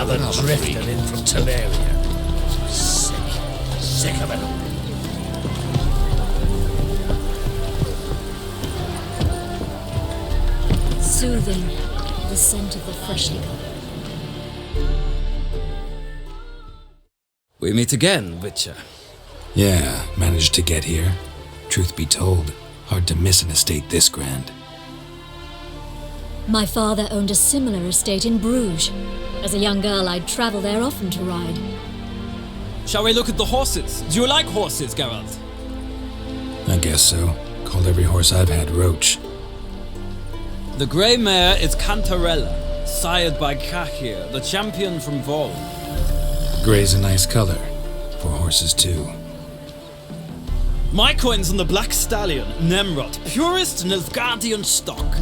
Another drifter in from Temeria. Sick of it all. Soothing, the scent of the freshly cut. We meet again, Witcher. Yeah, managed to get here. Truth be told, hard to miss an estate this grand. My father owned a similar estate in Bruges. As a young girl, I'd travel there often to ride. Shall we look at the horses? Do you like horses, Geralt? I guess so. Called every horse I've had Roach. The grey mare is Cantarella, sired by Cachir, the champion from Vol. Grey's a nice color. For horses, too. My coin's on the black stallion, Nemrod, purest Nilfgaardian stock.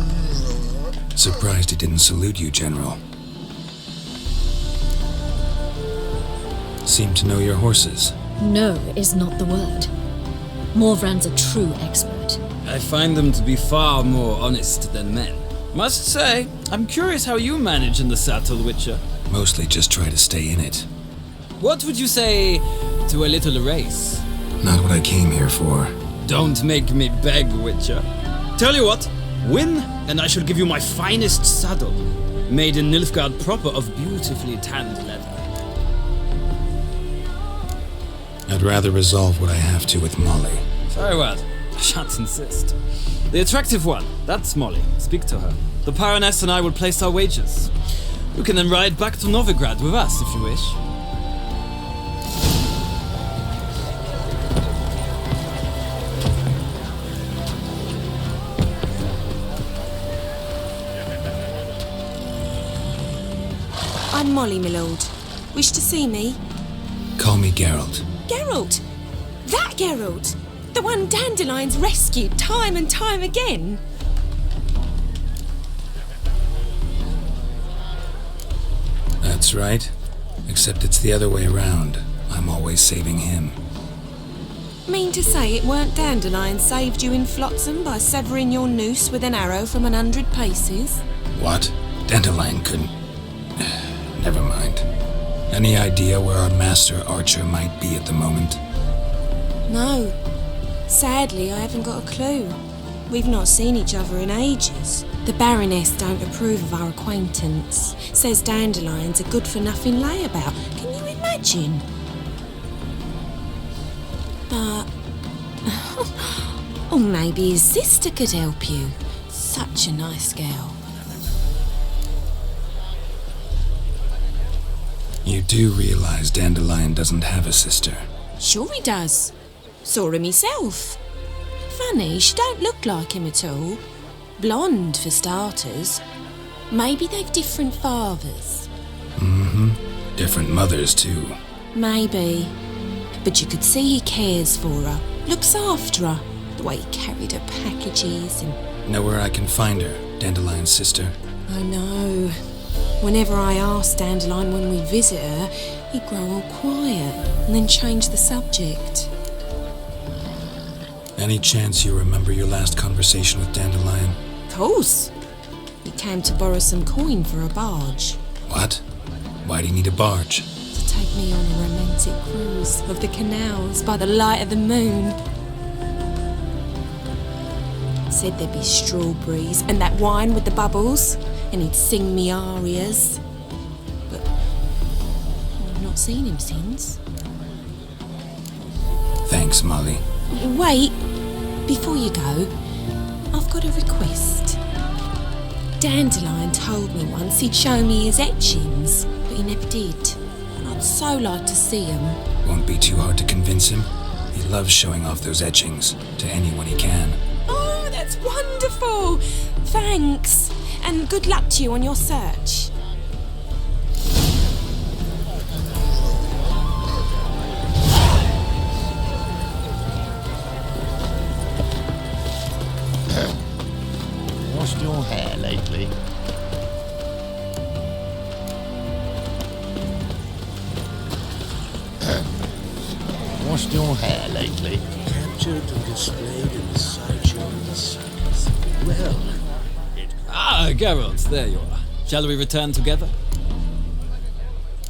Surprised he didn't salute you, General. Seem to know your horses. No is not the word. Morvran's a true expert. I find them to be far more honest than men. Must say, I'm curious how you manage in the saddle, Witcher. Mostly just try to stay in it. What would you say to a little race? Not what I came here for. Don't make me beg, Witcher. Tell you what, win, and I shall give you my finest saddle, made in Nilfgaard proper of beautifully tanned leather. I'd rather resolve what I have to with Molly. Very well. I shan't insist. The attractive one, that's Molly. Speak to her. The Baroness and I will place our wagers. You can then ride back to Novigrad with us if you wish. I'm Molly, my lord. Wish to see me? Call me Geralt. Geralt! That Geralt! The one Dandelion's rescued time and time again! That's right. Except it's the other way around. I'm always saving him. Mean to say it weren't Dandelion saved you in Flotsam by severing your noose with an arrow from 100 paces? What? Dandelion couldn't... Never mind. Any idea where our master archer might be at the moment? No. Sadly, I haven't got a clue. We've not seen each other in ages. The Baroness don't approve of our acquaintance. Says Dandelion's a good-for-nothing layabout. Can you imagine? But... or maybe his sister could help you. Such a nice girl. You do realize Dandelion doesn't have a sister? Sure he does. Saw her myself. Funny, she don't look like him at all. Blonde, for starters. Maybe they've different fathers. Mm-hmm. Different mothers, too. Maybe. But you could see he cares for her. Looks after her. The way he carried her packages and... Know where I can find her, Dandelion's sister? I know. Whenever I asked Dandelion when we visit her, he'd grow all quiet and then change the subject. Any chance you remember your last conversation with Dandelion? Of course. He came to borrow some coin for a barge. What? Why'd he need a barge? To take me on a romantic cruise of the canals by the light of the moon. Said there'd be strawberries and that wine with the bubbles, and he'd sing me arias. But I've not seen him since. Thanks, Molly. Wait, before you go, I've got a request. Dandelion told me once he'd show me his etchings, but he never did. And I'd so like to see them. Won't be too hard to convince him. He loves showing off those etchings to anyone he can. Oh, that's wonderful! Thanks, and good luck to you on your search. Washed your hair lately? Washed your hair lately? Captured and displayed in the sideshow of the circus. Well, Ah, Geralt, there you are. Shall we return together?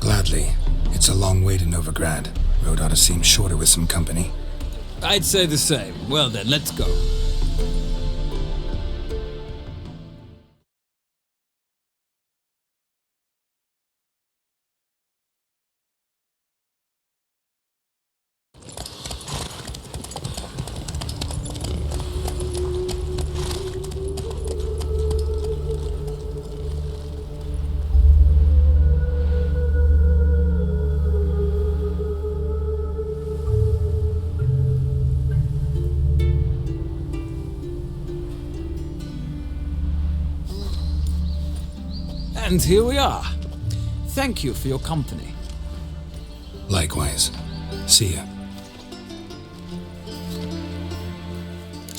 Gladly. It's a long way to Novigrad. Road ought to seem shorter with some company. I'd say the same. Well then, let's go. And here we are. Thank you for your company. Likewise. See ya.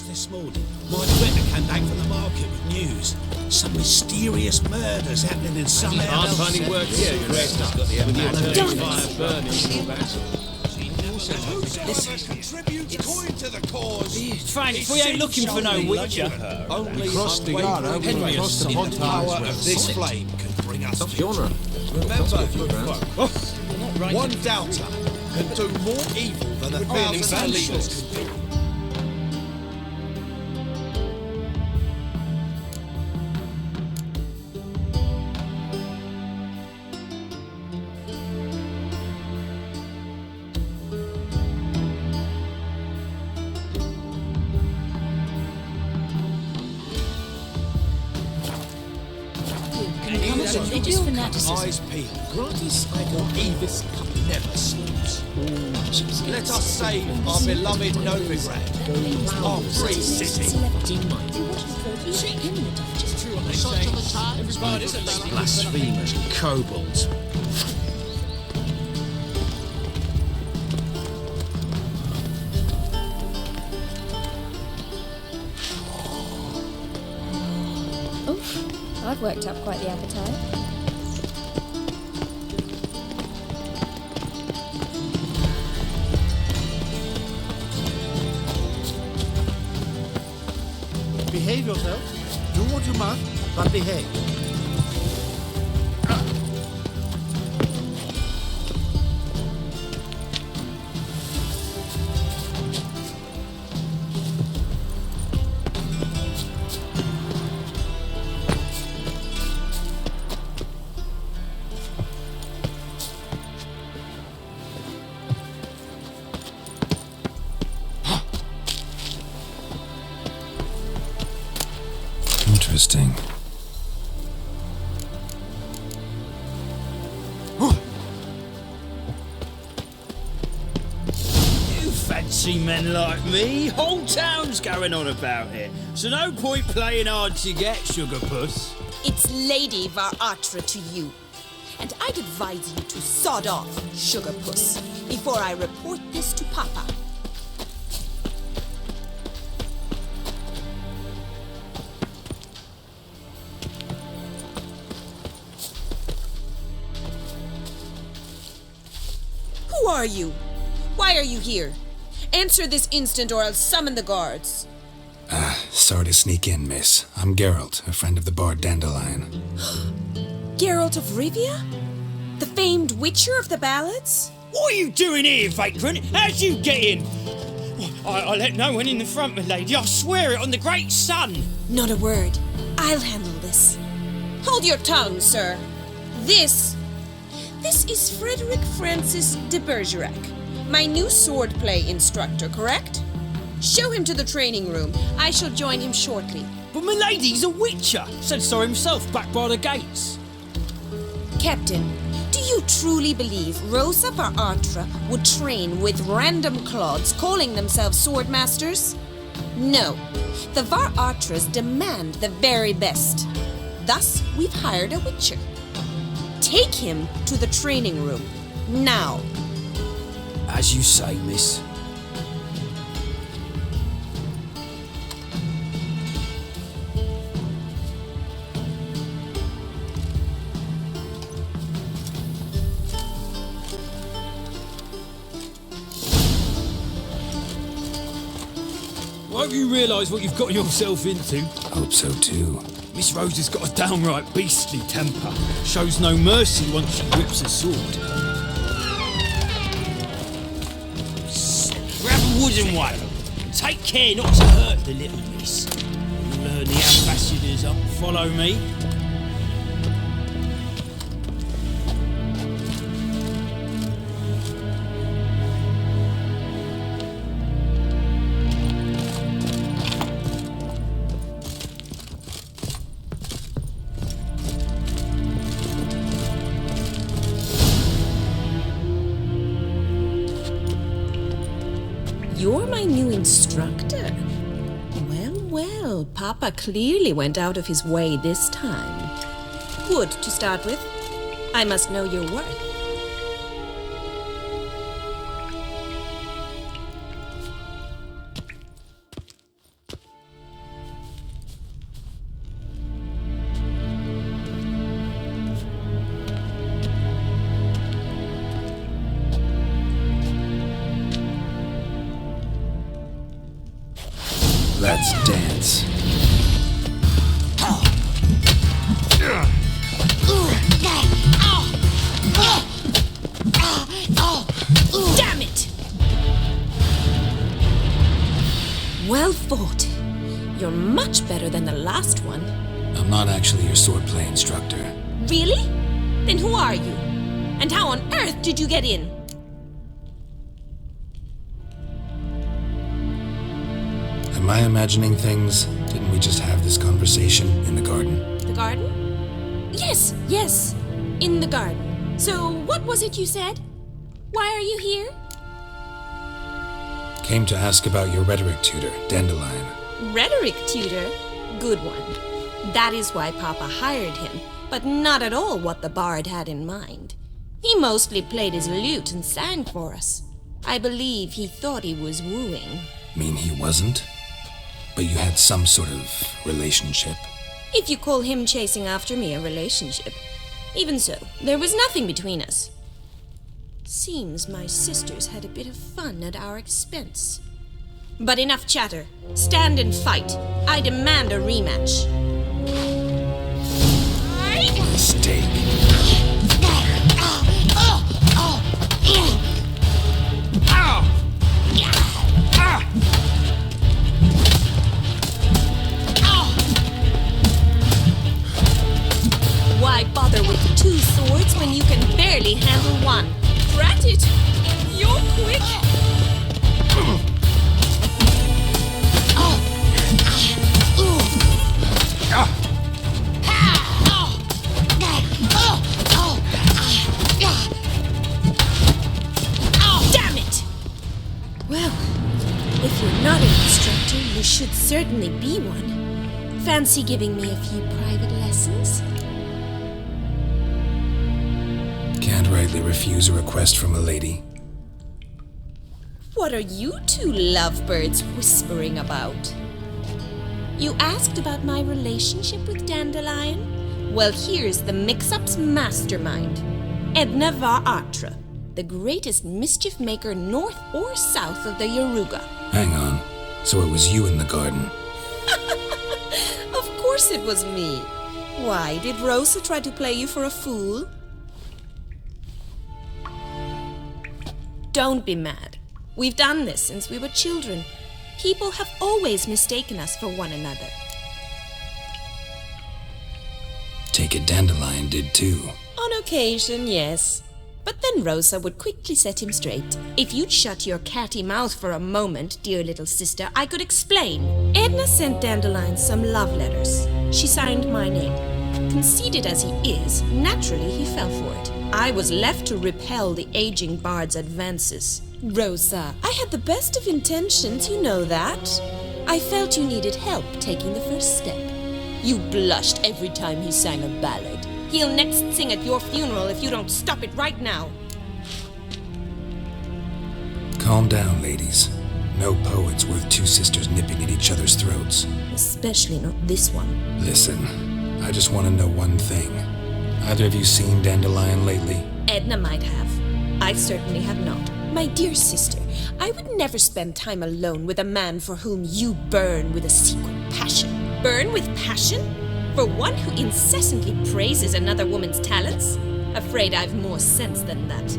This morning, my Twitter came back from the market with news. Some mysterious murders happening in some area. Hard finding work here, you Frank, we ain't looking for no witcher. Only Crossed the Yarrow, Henry crossed the the power Pontards. of this flame can bring us Genre. Remember, good folk, one doubter can do more evil than 1,000 believers can do. Religious fanaticism. Eyes peeled. Gratis or Evis cup never sleeps. Let us save our beloved Novigrad, our free city. Blasphemous kobolds. Oof, I've worked up quite the appetite. Behave yourself. Do what you must, but behave. Interesting. You fancy men like me? Whole town's going on about it. So no point playing hard to get, sugar puss. It's Lady Varatra to you. And I'd advise you to sod off, sugar puss, before I report this to Papa. Who are you? Why are you here? Answer this instant or I'll summon the guards. Sorry to sneak in, miss. I'm Geralt, a friend of the bard Dandelion. Geralt of Rivia? The famed witcher of the ballads? What are you doing here, vagrant? How'd you get in? I let no one in the front, my lady. I swear it on the great sun. Not a word. I'll handle this. Hold your tongue, sir. This is Frederick Francis de Bergerac, my new swordplay instructor, correct? Show him to the training room. I shall join him shortly. But my lady's a witcher. Said so himself back by the gates. Captain, do you truly believe Rosa Varatra would train with random clods calling themselves swordmasters? No. The Varatras demand the very best. Thus, we've hired a witcher. Take him to the training room. Now. As you say, miss. Won't you realise what you've got yourself into? Hope so too. Miss Rose has got a downright beastly temper. Shows no mercy once she whips her sword. Grab a wooden one. Take care not to hurt the little miss. You'll learn the ambassadors up. Follow me. You're my new instructor? Well, Papa clearly went out of his way this time. Good to start with. I must know your worth. Let's dance. Damn it! Well fought. You're much better than the last one. I'm not actually your swordplay instructor. Really? Then who are you? And how on earth did you get in? Am I imagining things? Didn't we just have this conversation in the garden? The garden? Yes, in the garden. So, what was it you said? Why are you here? Came to ask about your rhetoric tutor, Dandelion. Rhetoric tutor? Good one. That is why Papa hired him, but not at all what the bard had in mind. He mostly played his lute and sang for us. I believe he thought he was wooing. Mean he wasn't? But you had some sort of relationship? If you call him chasing after me a relationship. Even so, there was nothing between us. Seems my sisters had a bit of fun at our expense. But enough chatter. Stand and fight. I demand a rematch. Mistake. Why bother with two swords when you can barely handle one? Drat it! You're quick! Damn it! Well, if you're not an instructor, you should certainly be one. Fancy giving me a few private lessons? Can't rightly refuse a request from a lady. What are you two lovebirds whispering about? You asked about my relationship with Dandelion? Well, here's the mix-up's mastermind. Edna Var-Atra, the greatest mischief maker north or south of the Yaruga. Hang on. So it was you in the garden? Of course it was me. Why, did Rosa try to play you for a fool? Don't be mad. We've done this since we were children. People have always mistaken us for one another. Take it Dandelion did too. On occasion, yes. But then Rosa would quickly set him straight. If you'd shut your catty mouth for a moment, dear little sister, I could explain. Edna sent Dandelion some love letters. She signed my name. Conceited as he is, naturally he fell for it. I was left to repel the aging bard's advances. Rosa, I had the best of intentions, you know that. I felt you needed help taking the first step. You blushed every time he sang a ballad. He'll next sing at your funeral if you don't stop it right now. Calm down, ladies. No poet's worth two sisters nipping at each other's throats. Especially not this one. Listen, I just want to know one thing. Either of you seen Dandelion lately? Edna might have. I certainly have not. My dear sister, I would never spend time alone with a man for whom you burn with a secret passion. Burn with passion? For one who incessantly praises another woman's talents? Afraid I've more sense than that.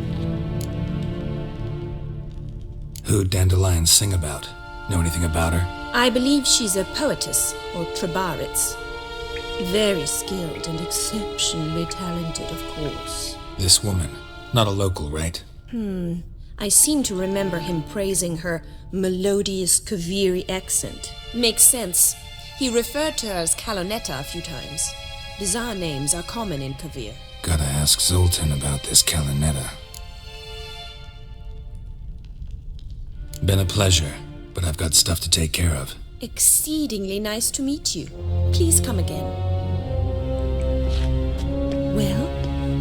Who'd dandelions sing about? Know anything about her? I believe she's a poetess, or trabaritz. Very skilled and exceptionally talented, of course. This woman. Not a local, right? I seem to remember him praising her melodious Kaviri accent. Makes sense. He referred to her as Kalonetta a few times. Bizarre names are common in Kavir. Gotta ask Zoltan about this Kalonetta. Been a pleasure, but I've got stuff to take care of. Exceedingly nice to meet you. Please come again. Well,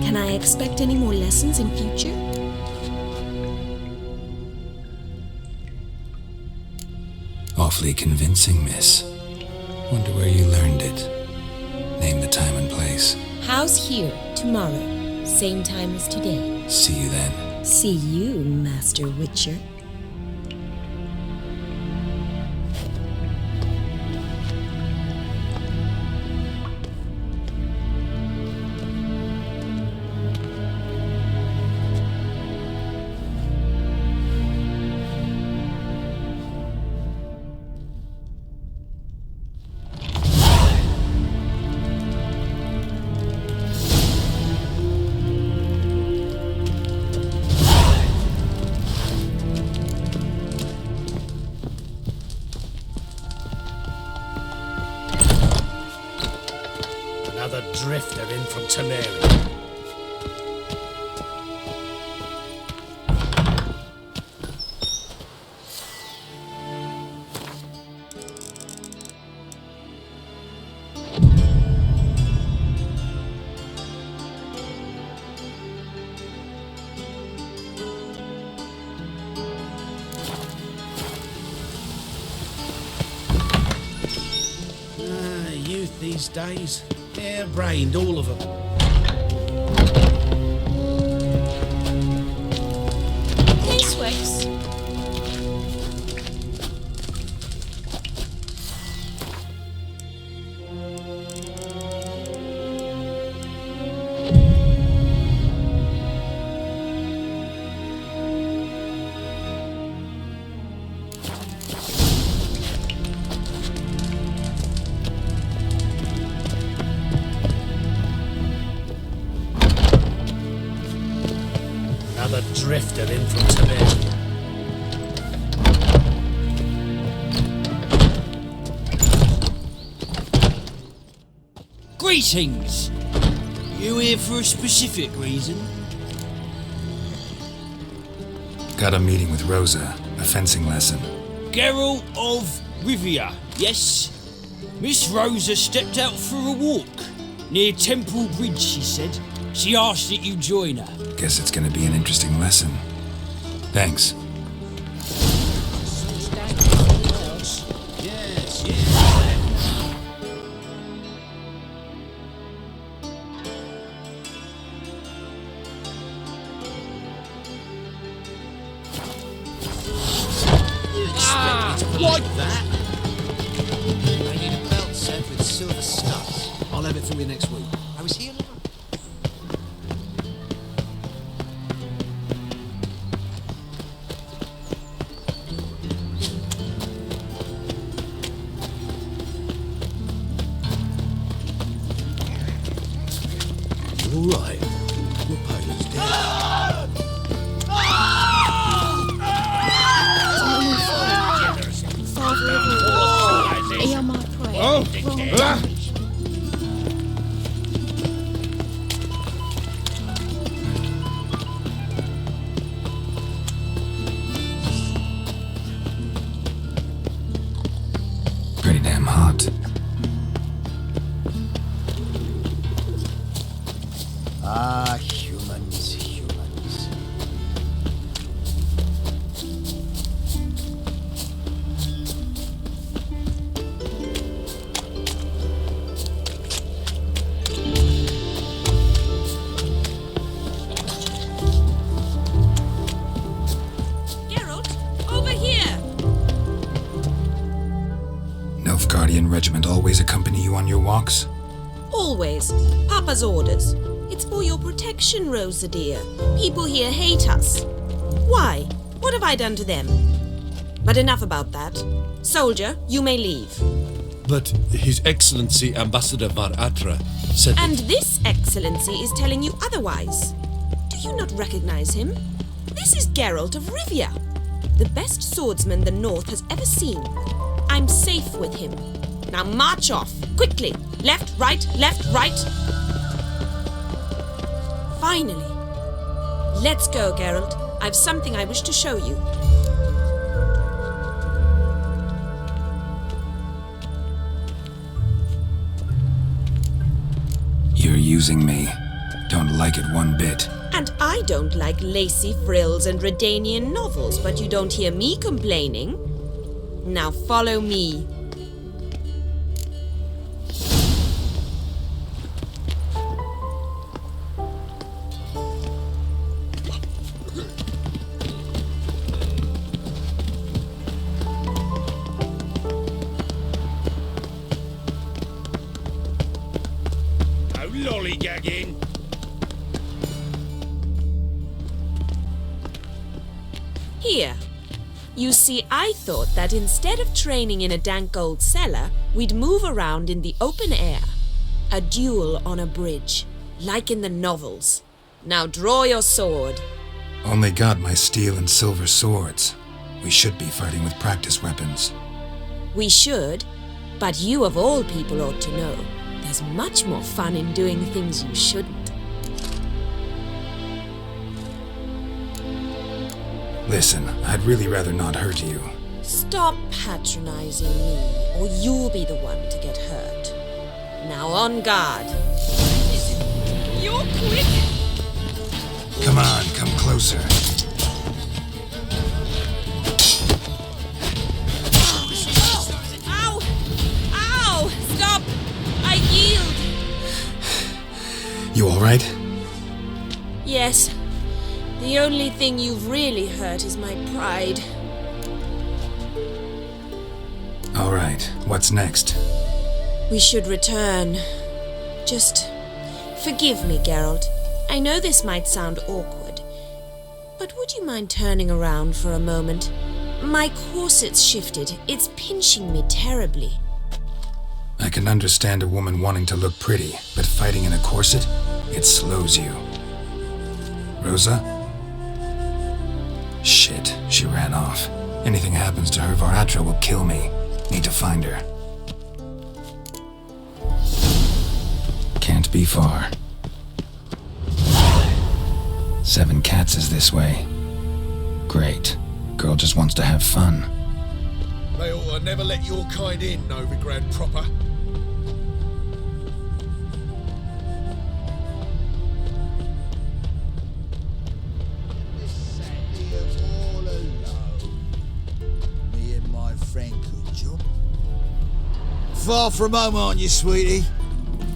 can I expect any more lessons in future? Awfully convincing, miss. Wonder where you learned it. Name the time and place. House here, tomorrow. Same time as today. See you then. See you, Master Witcher. Another drifter in from Temeria. Youth these days. Hair-brained, all of them. This works. Another drifter in from Temeria. Greetings! You here for a specific reason? Got a meeting with Rosa. A fencing lesson. Geralt of Rivia, yes? Miss Rosa stepped out for a walk. Near Temple Bridge, she said. She asked that you join her. Guess it's gonna be an interesting lesson. Thanks. Yes, yes. You expect me to like that? I need a belt set with silver studs. I'll have it for you next week. I was here now. All right. We'll pay this down. Hear my prayer. Pretty damn hot. Ah, humans. Geralt, over here! Nilfgaardian regiment always accompany you on your walks? Always. Papa's orders. It's for your protection, Rosa dear. People here hate us. Why? What have I done to them? But enough about that. Soldier, you may leave. But His Excellency Ambassador Var Atra said And this excellency is telling you otherwise. Do you not recognize him? This is Geralt of Rivia, the best swordsman the North has ever seen. I'm safe with him. Now march off, quickly. Left, right, right. Finally. Let's go, Geralt. I've something I wish to show you. You're using me. Don't like it one bit. And I don't like lacy frills and Redanian novels, but you don't hear me complaining. Now follow me. No lollygagging. Here. You see, I thought that instead of training in a dank old cellar, we'd move around in the open air. A duel on a bridge, like in the novels. Now draw your sword. Only got my steel and silver swords. We should be fighting with practice weapons. We should, but you of all people ought to know. There's much more fun in doing things you shouldn't. Listen, I'd really rather not hurt you. Stop patronizing me, or you'll be the one to get hurt. Now on guard. You're quick! Come on, come closer. Ow! Ow! Stop! I yield! You alright? Yes. The only thing you've really hurt is my pride. Alright, what's next? We should return. Just forgive me, Geralt. I know this might sound awkward, but would you mind turning around for a moment? My corset's shifted. It's pinching me terribly. I can understand a woman wanting to look pretty, but fighting in a corset, it slows you. Rosa? Shit, she ran off. Anything happens to her, Var Atra will kill me. Need to find her. Can't be far. 7 Cats is this way. Great. Girl just wants to have fun. they ought to never let your kind in, Novigrad proper. Far from home, aren't you, sweetie?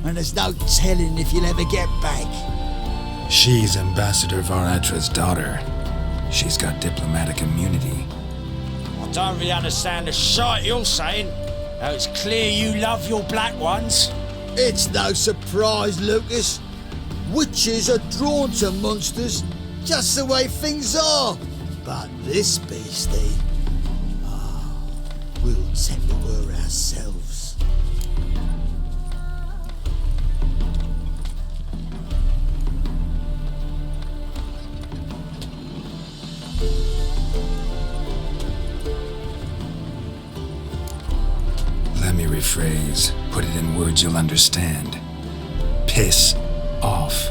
And there's no telling if you'll ever get back. She's Ambassador Var Atra's daughter. She's got diplomatic immunity. I don't really understand the shite you're saying. Now it's clear you love your black ones. It's no surprise, Lucas. Witches are drawn to monsters, just the way things are. But this beastie, we'll tend to her ourselves. Let me rephrase. Put it in words you'll understand. Piss off.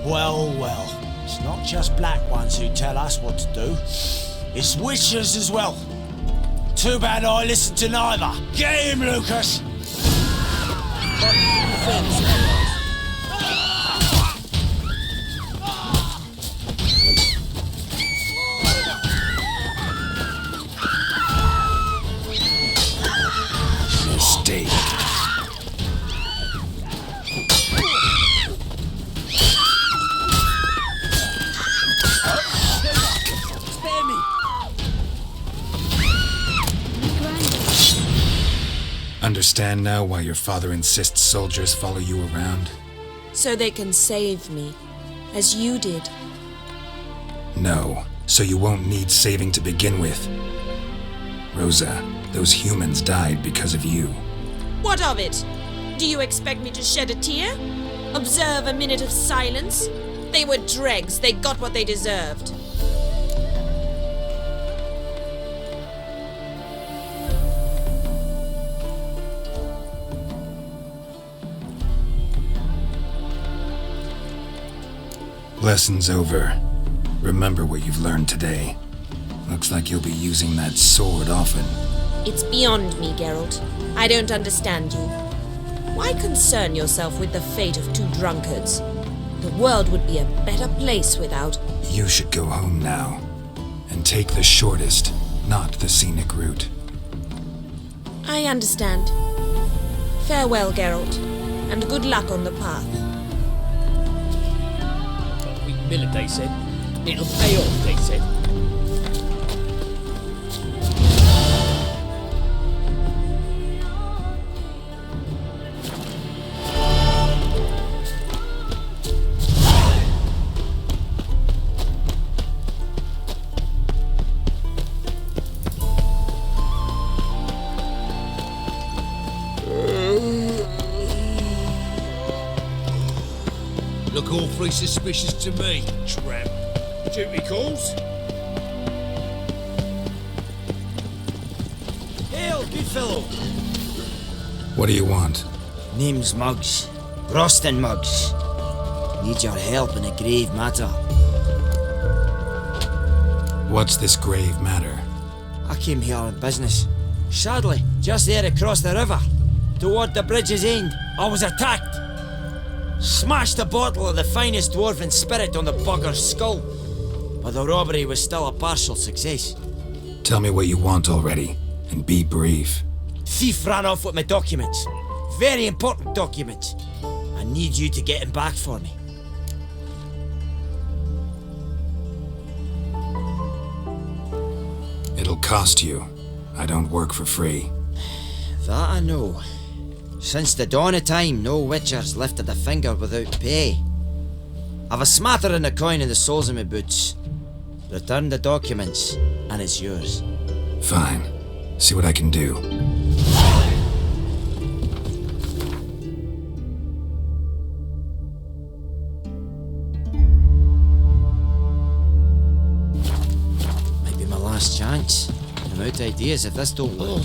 Well, well. It's not just black ones who tell us what to do. It's witches as well. Too bad I listened to neither. Get him, Lucas! Mistake. Understand now why your father insists soldiers follow you around? So they can save me, as you did. No, so you won't need saving to begin with. Rosa, those humans died because of you. What of it? Do you expect me to shed a tear? Observe a minute of silence? They were dregs. They got what they deserved. Lesson's over. Remember what you've learned today. Looks like you'll be using that sword often. It's beyond me, Geralt. I don't understand you. Why concern yourself with the fate of two drunkards? The world would be a better place without... You should go home now. And take the shortest, not the scenic route. I understand. Farewell, Geralt, and good luck on the path. Miller, they said. It'll pay off, they said. Look awfully suspicious to me, tramp. Duty calls. Hail, good fellow. What do you want? Name's Muggs. Roston Muggs. Need your help in a grave matter. What's this grave matter? I came here on business. Sadly, just there across the river, toward the bridge's end, I was attacked. Smashed a bottle of the finest dwarven spirit on the bugger's skull. But the robbery was still a partial success. Tell me what you want already, and be brief. Thief ran off with my documents. Very important documents. I need you to get him back for me. It'll cost you. I don't work for free. That I know. Since the dawn of time, no witcher's lifted a finger without pay. I've a smattering of coin in the soles of my boots. Return the documents, and it's yours. Fine. See what I can do. Might be my last chance. I'm out of ideas if this don't work.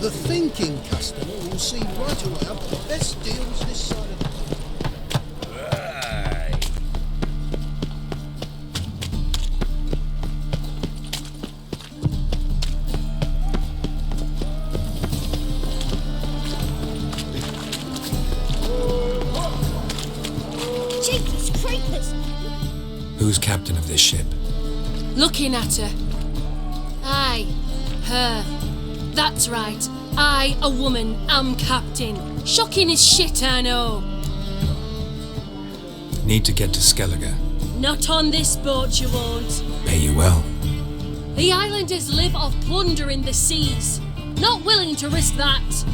The thinking customer will see right away up the best deals this side of the... Jeepers creepers! Who's captain of this ship? Looking at her. Aye, her. That's right. I, a woman, am captain. Shocking as shit, I know. Need to get to Skellige. Not on this boat, you won't. Pay you well. The islanders live off plunder in the seas. Not willing to risk that.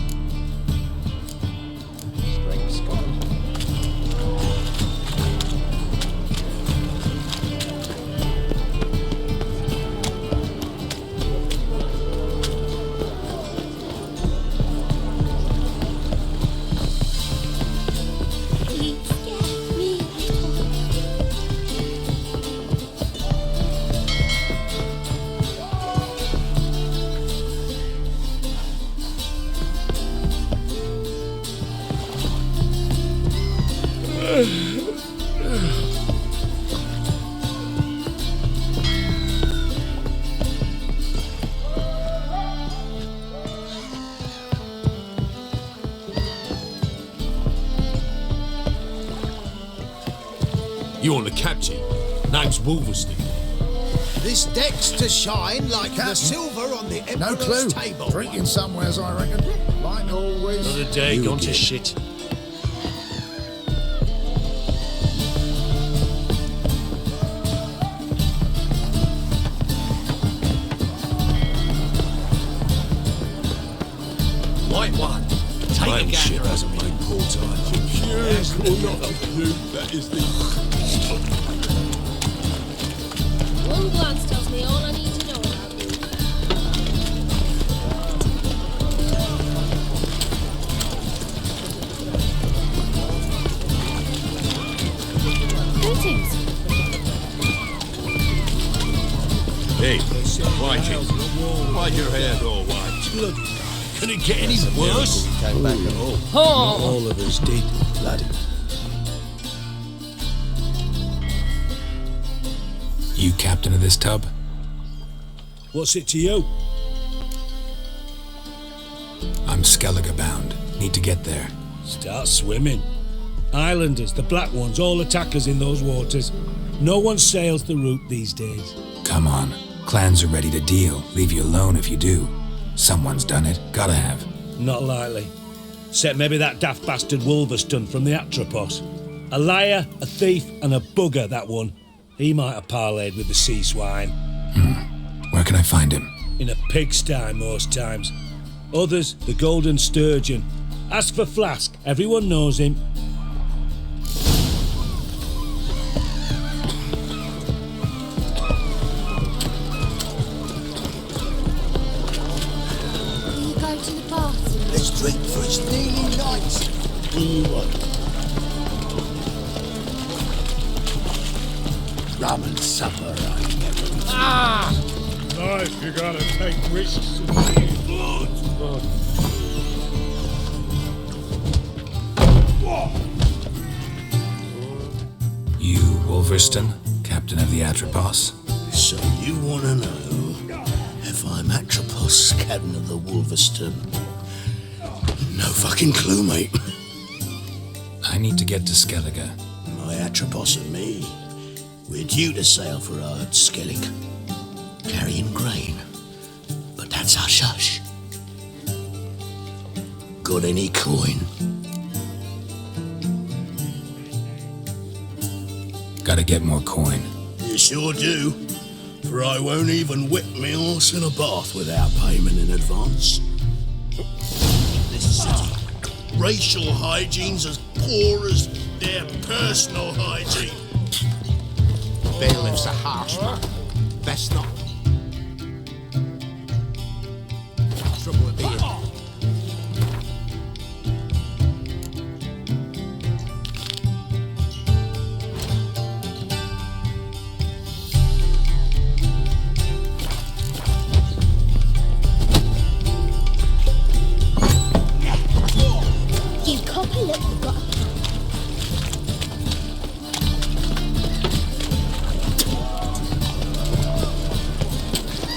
You're the captain. Name's Wolverstone. This deck's to shine like the silver on the No Emperor's clue. table. Drinking somewheres, I reckon. Like always. Another day You gone to again. shit. White one. Take a Rail ship gander. hasn't made port either. Yes, or not a clue. That is the... One glance tells me all I need to know about you. Greetings. Hey, Whitey. Why'd your hair go white? Look, can it get any worse? Came back at all. Oh. All of us did, laddie. You captain of this tub? What's it to you? I'm Skellige bound. Need to get there. Start swimming. Islanders, the black ones, all attackers in those waters. No one sails the route these days. Come on. Clans are ready to deal. Leave you alone if you do. Someone's done it. Gotta have. Not likely. Except maybe that daft bastard Wolverstone from the Atropos. A liar, a thief, and a bugger, that one. He might have parlayed with the sea swine. Where can I find him? In a pigsty most times. Others, the Golden Sturgeon. Ask for Flask. Everyone knows him. Will you go to the party? Let's drink for it's nearly night. Rum and supper, Life, you gotta take risks. You, Wolverstone, captain of the Atropos? So you want to know if I'm Atropos, captain of the Wolverstone? No fucking clue, mate. I need to get to Skellige. My Atropos and me, we're due to sail for our Skellig, carrying grain. But that's hush-hush. Got any coin? Gotta get more coin. You sure do. For I won't even whip me horse in a bath without payment in advance. This city, racial hygiene's as poor as their personal hygiene. Bailiff's a harsh man. Best not. Trouble with being. You copy, look, you've got a plan.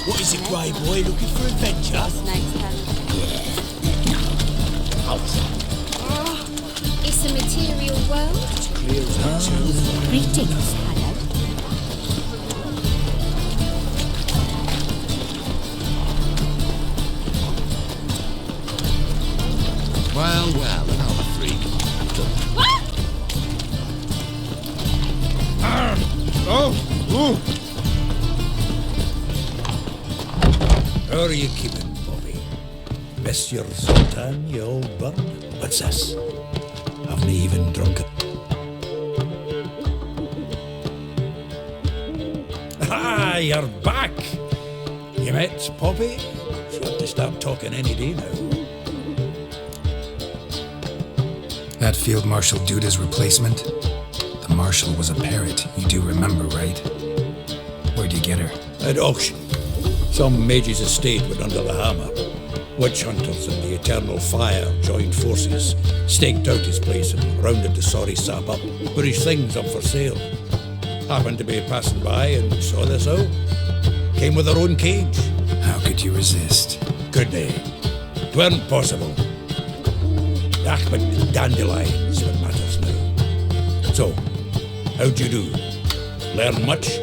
What is it, grey boy? Looking for adventure? It's a material world. Greetings, hello. Well, another freak. How are you keeping, Bobby? Miss your sultan, you old bird? What's this? Haven't even drunk it. Ah, you're back! You met Poppy? She'll have to start talking any day now. That Field Marshal Duda's replacement? The Marshal was a parrot, you do remember, right? Where'd you get her? At auction. Some mage's estate went under the hammer. Witch hunters and the Eternal Fire joined forces, staked out his place and rounded the sorry sap up, put his things up for sale. Happened to be passing by and saw this out. Came with her own cage. How could you resist? Could they? 'Tweren't possible. Ach, but dandelions what matters now. So, How'd you do? Learn much?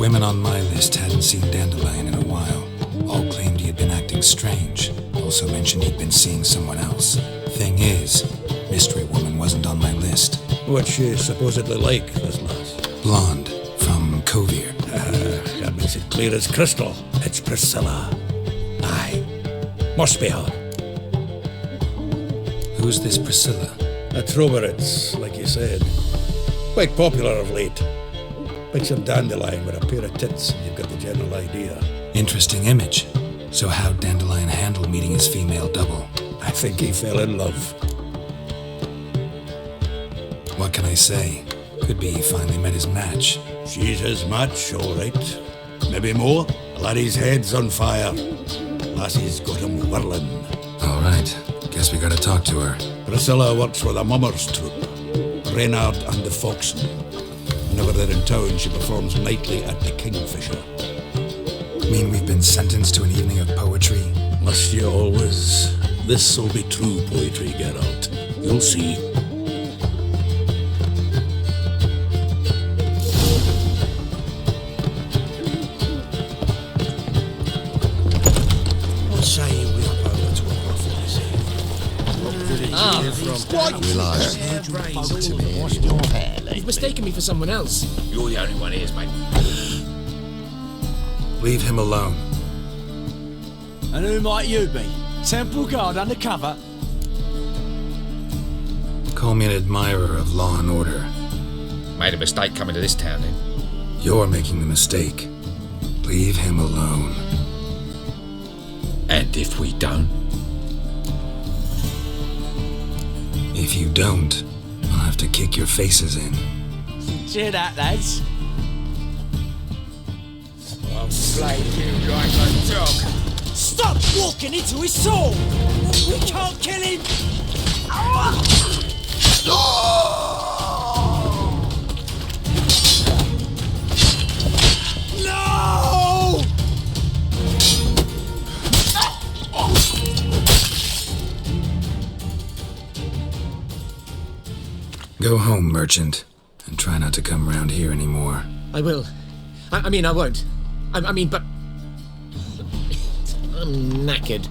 Women on my list hadn't seen Dandelion in a while. All claimed he had been acting strange. Also mentioned he'd been seeing someone else. Thing is, Mystery Woman wasn't on my list. What's she supposedly like, this lass? Blonde, from Covier. That makes it clear as crystal. It's Priscilla. Aye. Must be her. Who's this Priscilla? A Troveritz, like you said. Quite popular of late. Picture Dandelion with a pair of tits, and you've got the general idea. Interesting image. So how'd Dandelion handle meeting his female double? I think he fell in love. What can I say? Could be he finally met his match. She's his match, all right. Maybe more. Laddie's head's on fire. Lassie's got him whirling. All right. Guess we gotta talk to her. Priscilla works for the Mummers troupe. Reynard and the Foxen. Whenever they're in town, she performs nightly at the Kingfisher. Mean we've been sentenced to an evening of poetry? Must you always? This'll be true poetry, Geralt. You'll see. What say we up over to a brothel this evening? You've mistaken me for someone else. You're the only one here, mate. Leave him alone. And who might you be? Temple Guard undercover? Call me an admirer of law and order. Made a mistake coming to this town, then. You're making the mistake. Leave him alone. And if we don't? If you don't, I'll have to kick your faces in. Cheer that, lads. I'll slay you like a dog. Stop walking into his soul! We can't kill him! No! Go home, merchant, and try not to come round here anymore. I will. I mean, I won't. I mean, but... I'm knackered.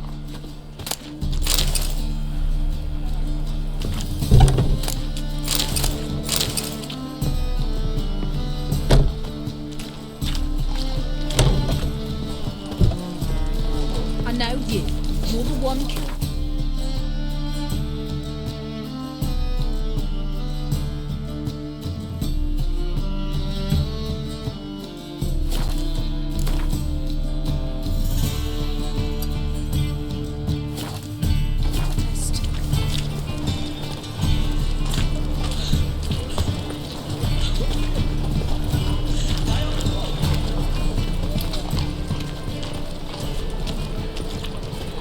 I know you. You're the one killer.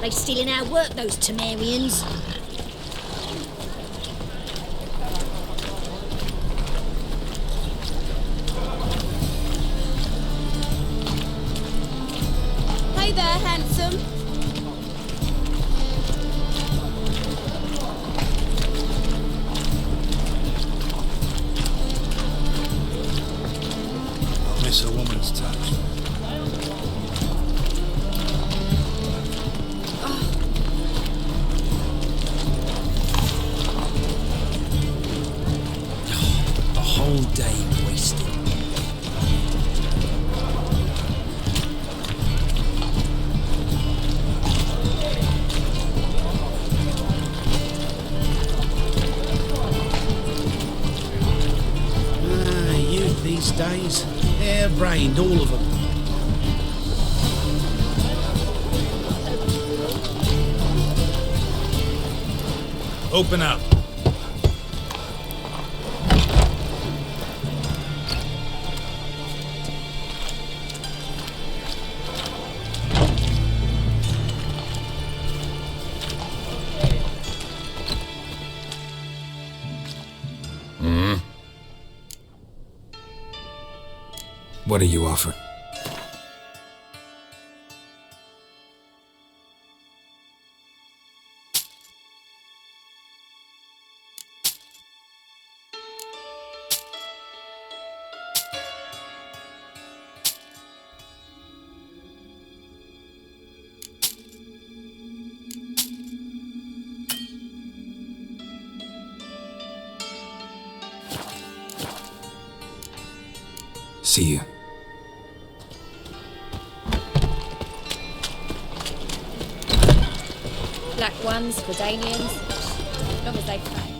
They stealing our work, those Temerians. Hey there, handsome. I miss a woman's touch. The whole day wasted. Youth these days, hair-brained, all of them. Open up. What do you offer? See you. Black ones for Danians, as long as they pay.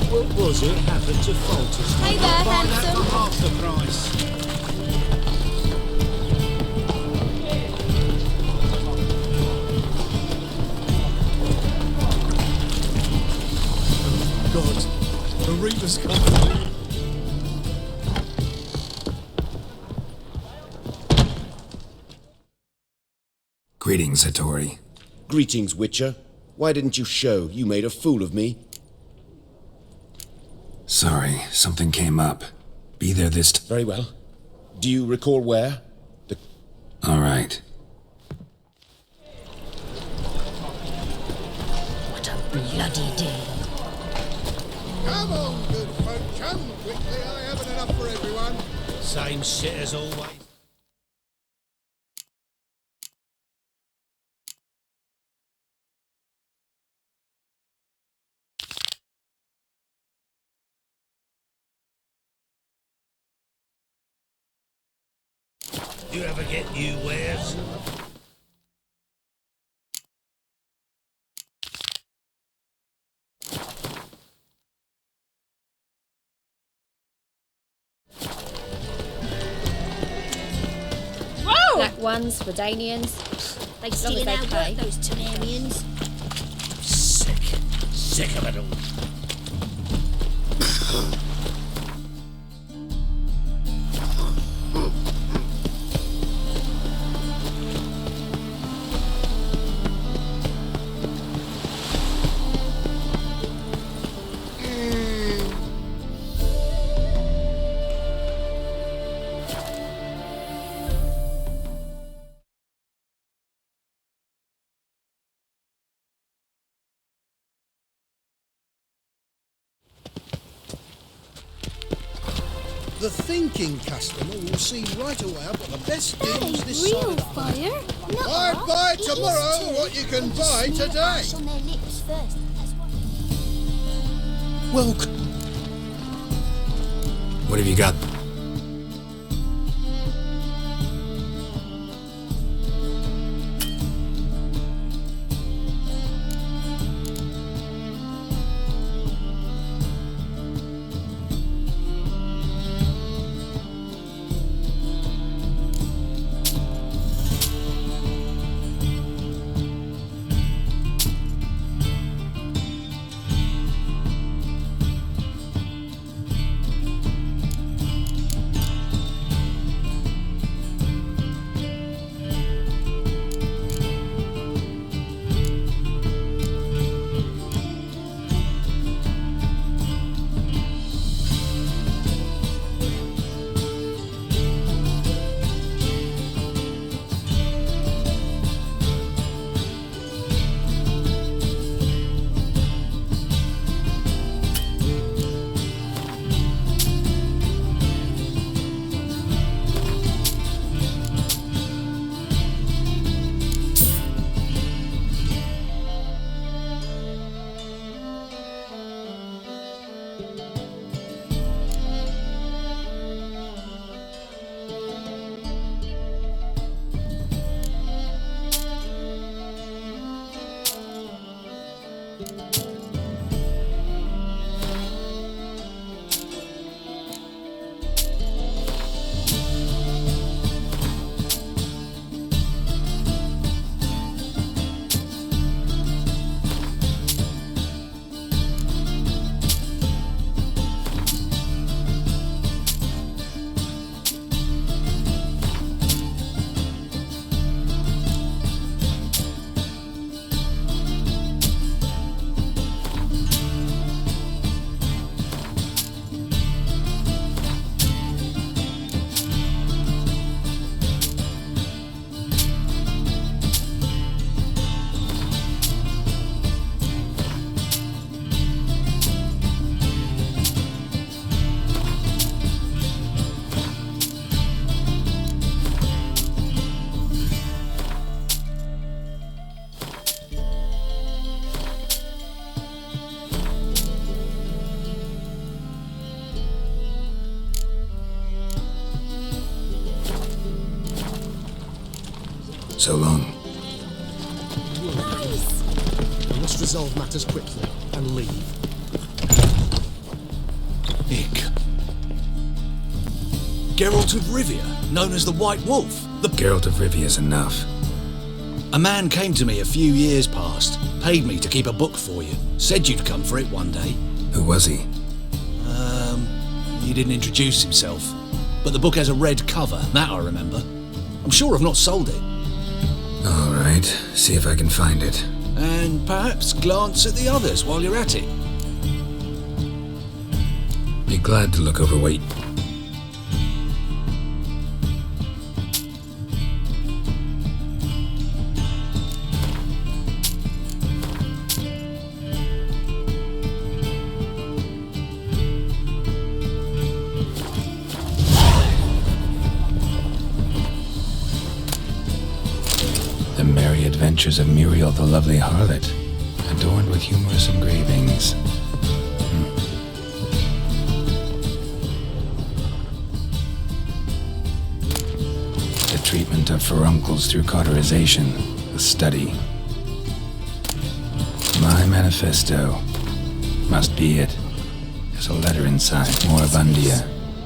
What was it happened to Falters? Hey there, Buy that handsome. for half the price. God, the Reaper's coming. Greetings, Hattori. Greetings, Witcher. Why didn't you show? You made a fool of me. Sorry, something came up. Be there this Very well. Do you recall where? All right. What a bloody day. Come on, good folk, come quickly. I haven't enough for everyone. Same shit as always. You ever get new wares? Black ones for Danians, They as long stealing as our they work, pay. those Temerians. Sick of it all. The thinking customer will see right away I've got the best That deals ain't this side real of the fire. No, I buy tomorrow what you can buy today. On their lips first. That's what... Well, What have you got? So long. I must resolve matters quickly and leave. Ick. Geralt of Rivia, known as the White Wolf. The Geralt of Rivia's enough. A man came to me a few years past, paid me to keep a book for you. Said you'd come for it one day. Who was he? He didn't introduce himself. But the book has a red cover, that I remember. I'm sure I've not sold it. All right, see if I can find it. And perhaps glance at the others while you're at it. Be glad to look over what... The Merry Adventures of Muriel the Lovely Harlot, adorned with humorous engravings. The treatment of furuncles through cauterization, a study. My manifesto. Must be it. There's a letter inside. Moribundia,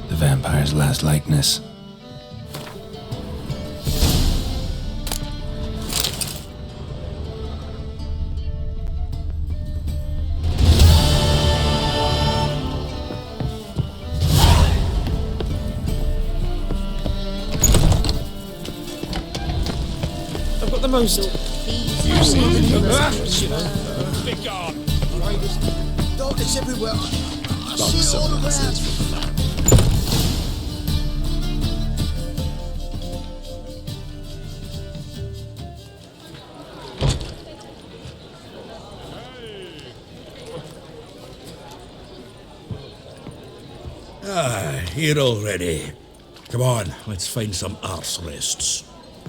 the vampire's last likeness. I've got the most... Be gone! Darkness everywhere. I see it all around. Here already. Come on, let's find some arse rests.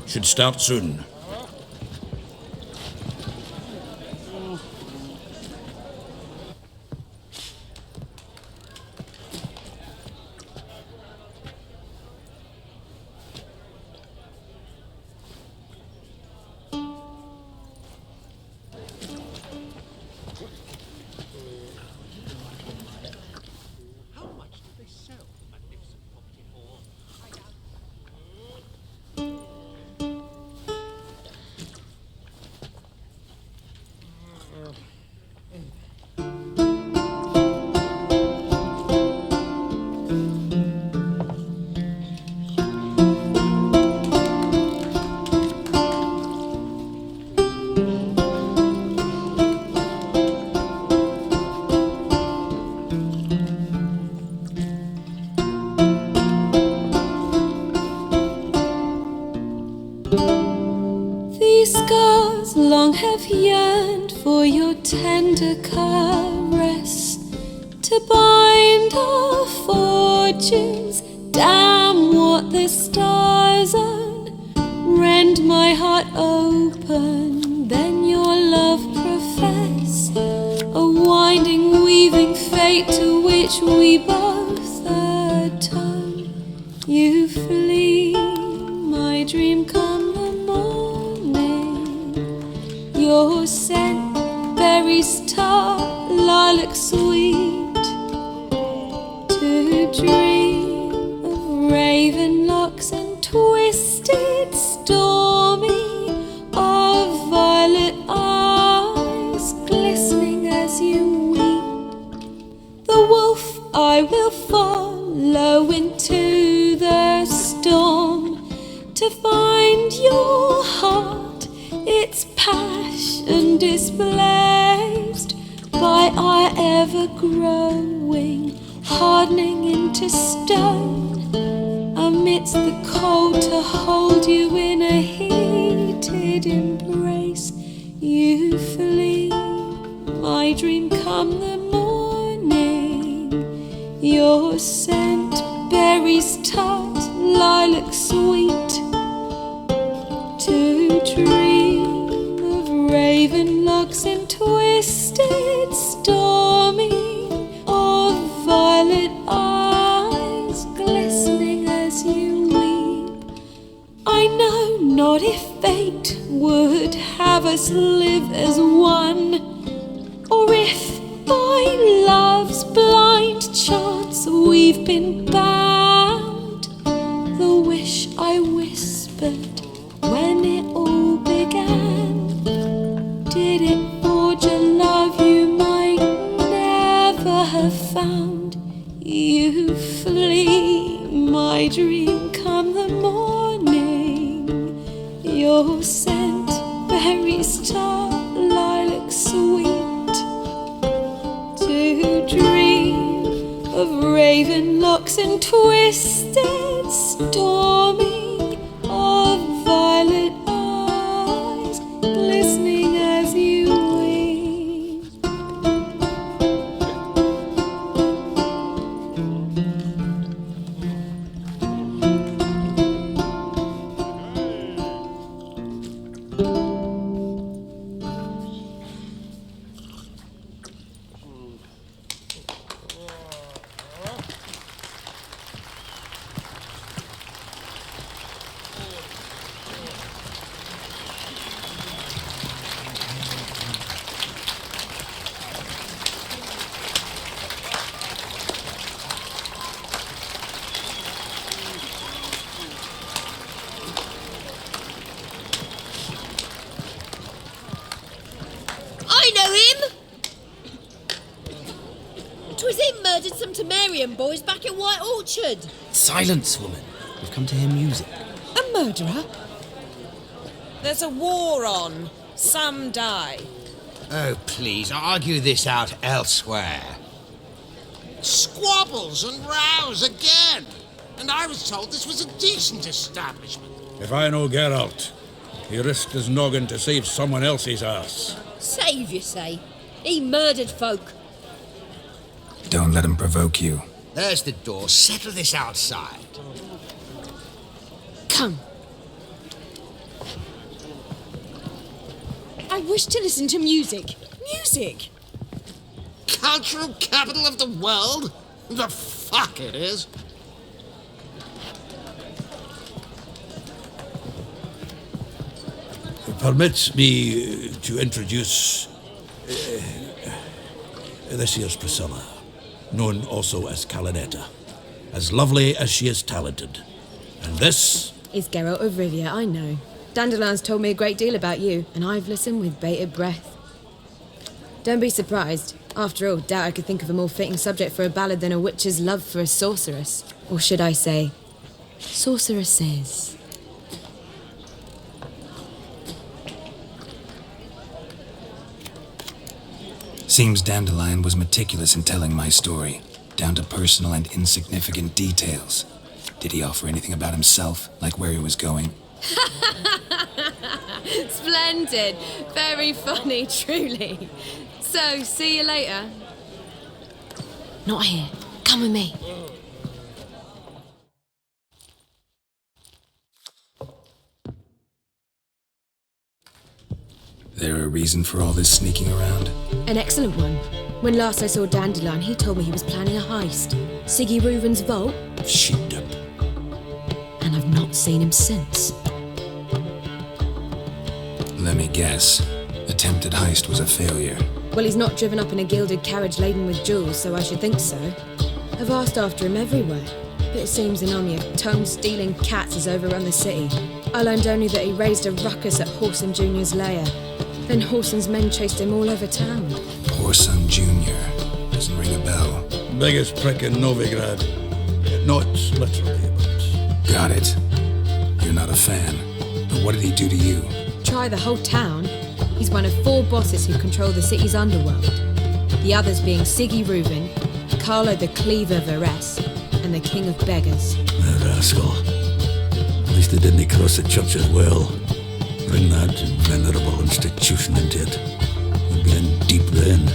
Should start soon. These scars long have yearned for your tender caress, to bind our fortunes. Damn what the stars own. Rend my heart open, then your love profess, a winding, weaving fate to which we both atone. You flee, my dream come the morning. Your scent, berries tart, lilac sweet. To dream of raven locks and twisted, stormy, of violet eyes glistening as you weep. The wolf I will follow into the storm, to find your heart, its passion displaced by our ever-growing, hardening into stone, amidst the cold to hold you in a heated embrace. You flee, my dream come the morning. Your scent, berries tart, lilac sweet. To dream of raven locks and twisted, stormy, of violet eyes glistening as you weep. I know not if fate we've been bound. The wish I whispered when it all began. Did it forge a love you might never have found? You flee, my dream come the morning. Your scent, berry star, lilac sweet. To dream of raven locks and twisted stormy, of violet eyes glistening as you weep. I know him! 'Twas him murdered some Temerian boys back in White Orchard. Silence, woman. We've come to hear music. A murderer? There's a war on. Some die. Oh, please, argue this out elsewhere. Squabbles and rows again. And I was told this was a decent establishment. If I know Geralt, he risked his noggin to save someone else's ass. Save, you say? He murdered folk. Don't let him provoke you. There's the door. Settle this outside. Come. I wish to listen to music. Music! Cultural capital of the world? The fuck it is. Permit me to introduce this here's Priscilla, known also as Calinetta, as lovely as she is talented. And this is Geralt of Rivia, I know. Dandelion's told me a great deal about you, and I've listened with bated breath. Don't be surprised. After all, doubt I could think of a more fitting subject for a ballad than a witch's love for a sorceress. Or should I say, sorceresses. Seems Dandelion was meticulous in telling my story, down to personal and insignificant details. Did he offer anything about himself, like where he was going? Splendid. Very funny, truly. So, see you later. Not here. Come with me. There a reason for all this sneaking around? An excellent one. When last I saw Dandelion, he told me he was planning a heist. Siggy Reuven's vault. sheepdip. And I've not seen him since. Let me guess. Attempted heist was a failure. Well, he's not driven up in a gilded carriage laden with jewels, so I should think so. I've asked after him everywhere, but it seems an army of tone-stealing cats has overrun the city. I learned only that he raised a ruckus at Whoreson Jr.'s lair. Then Whoreson's men chased him all over town. Whoreson Jr. Doesn't ring a bell. Biggest prick in Novigrad. Not literally, but... Got it. You're not a fan. But what did he do to you? Try the whole town. He's one of 4 bosses who control the city's underworld. The others being Siggy Reuven, Carlo the Cleaver Varese, and the King of Beggars. The rascal. At least they didn't cross the church as well. Bring that venerable institution into it. We'd be in deep then.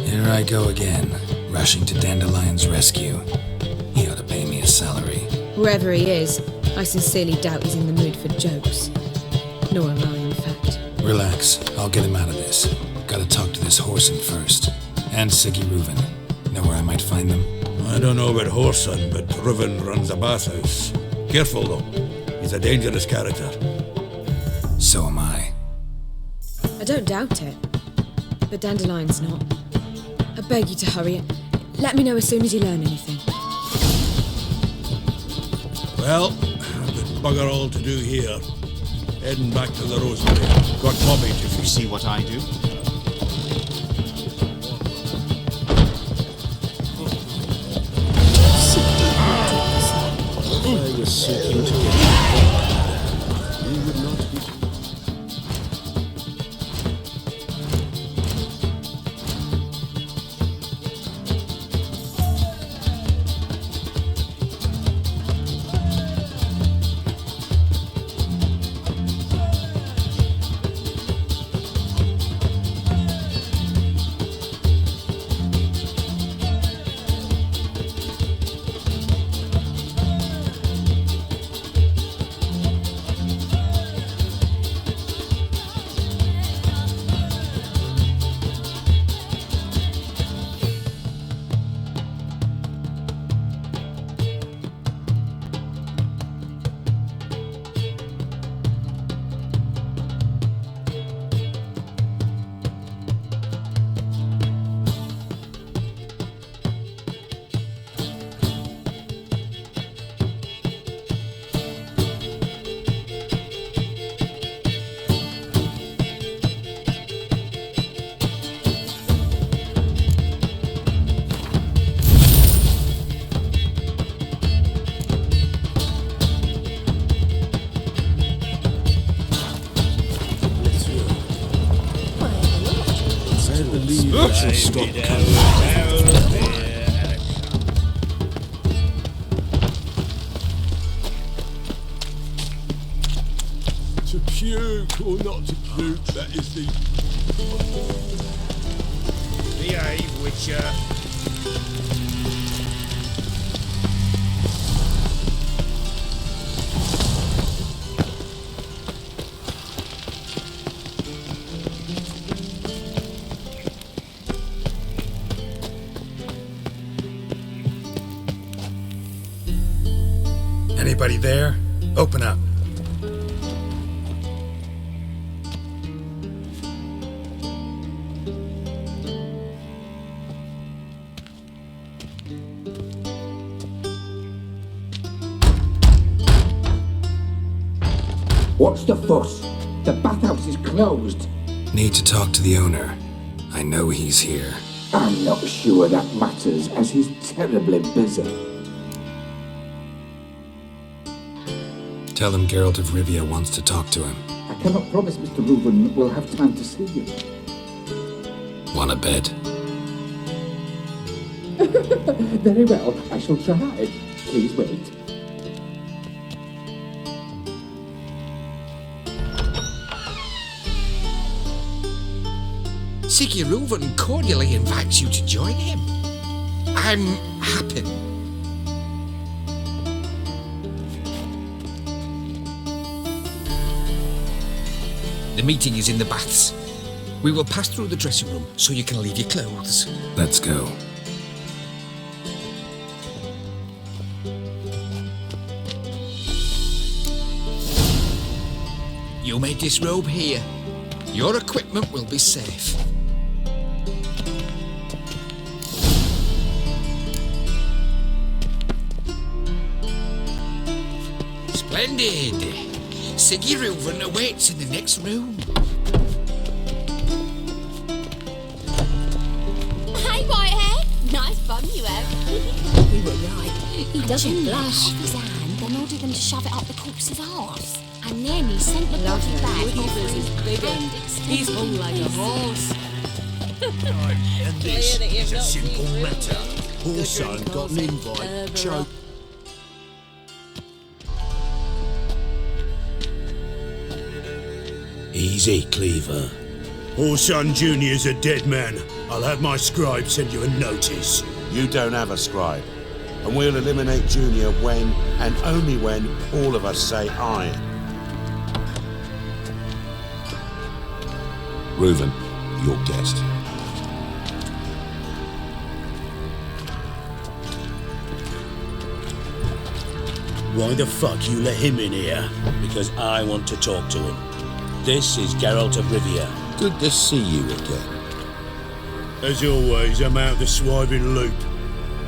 Here I go again, rushing to Dandelion's rescue. He ought to pay me a salary. Wherever he is, I sincerely doubt he's in the mood for jokes. Nor am I, in fact. Relax, I'll get him out of this. Gotta talk to this Whoreson first. And Siggy Reuven. Know where I might find them? I don't know about Whoreson, but Reuven runs a bathhouse. Careful, though. He's a dangerous character. so am I. I don't doubt it. But Dandelion's not. I beg you to hurry it. Let me know as soon as you learn anything. Well, I've got bugger all to do here. Heading back to the Rosemary. Got mobbage if you See what I do? I was seeking to get you would not be. Shall stop coming. To puke or not to puke, that is the... Behave, Witcher. Anybody there? Open up. What's the fuss? The bathhouse is closed. Need to talk to the owner. I know he's here. I'm not sure that matters, as he's terribly busy. Tell him Geralt of Rivia wants to talk to him. I cannot promise Mr. Reuben will have time to see you. Want a bed? Very well, I shall try. Please wait. Siggy Reuben cordially invites you to join him. I'm happy. The meeting is in the baths. We will pass through the dressing room so you can leave your clothes. Let's go. You may disrobe here. Your equipment will be safe. Splendid! Siggy Reuben awaits in the next room. Hey, Whitehead. Nice bum you have. You were right. He doesn't blush. Off his hand and ordered them to shove it up the corpse's arse. And then he sent the body back offering his hand extended. He's hung like a horse. And this is a simple matter. Horson got an invite. Choke. Easy, Cleaver. Orson Jr.'s a dead man. I'll have my scribe send you a notice. You don't have a scribe. And we'll eliminate Junior when, and only when, all of us say aye. Reuben, your guest. Why the fuck you let him in here? Because I want to talk to him. This is Geralt of Rivia. Good to see you again. As always, I'm out the swiving loop.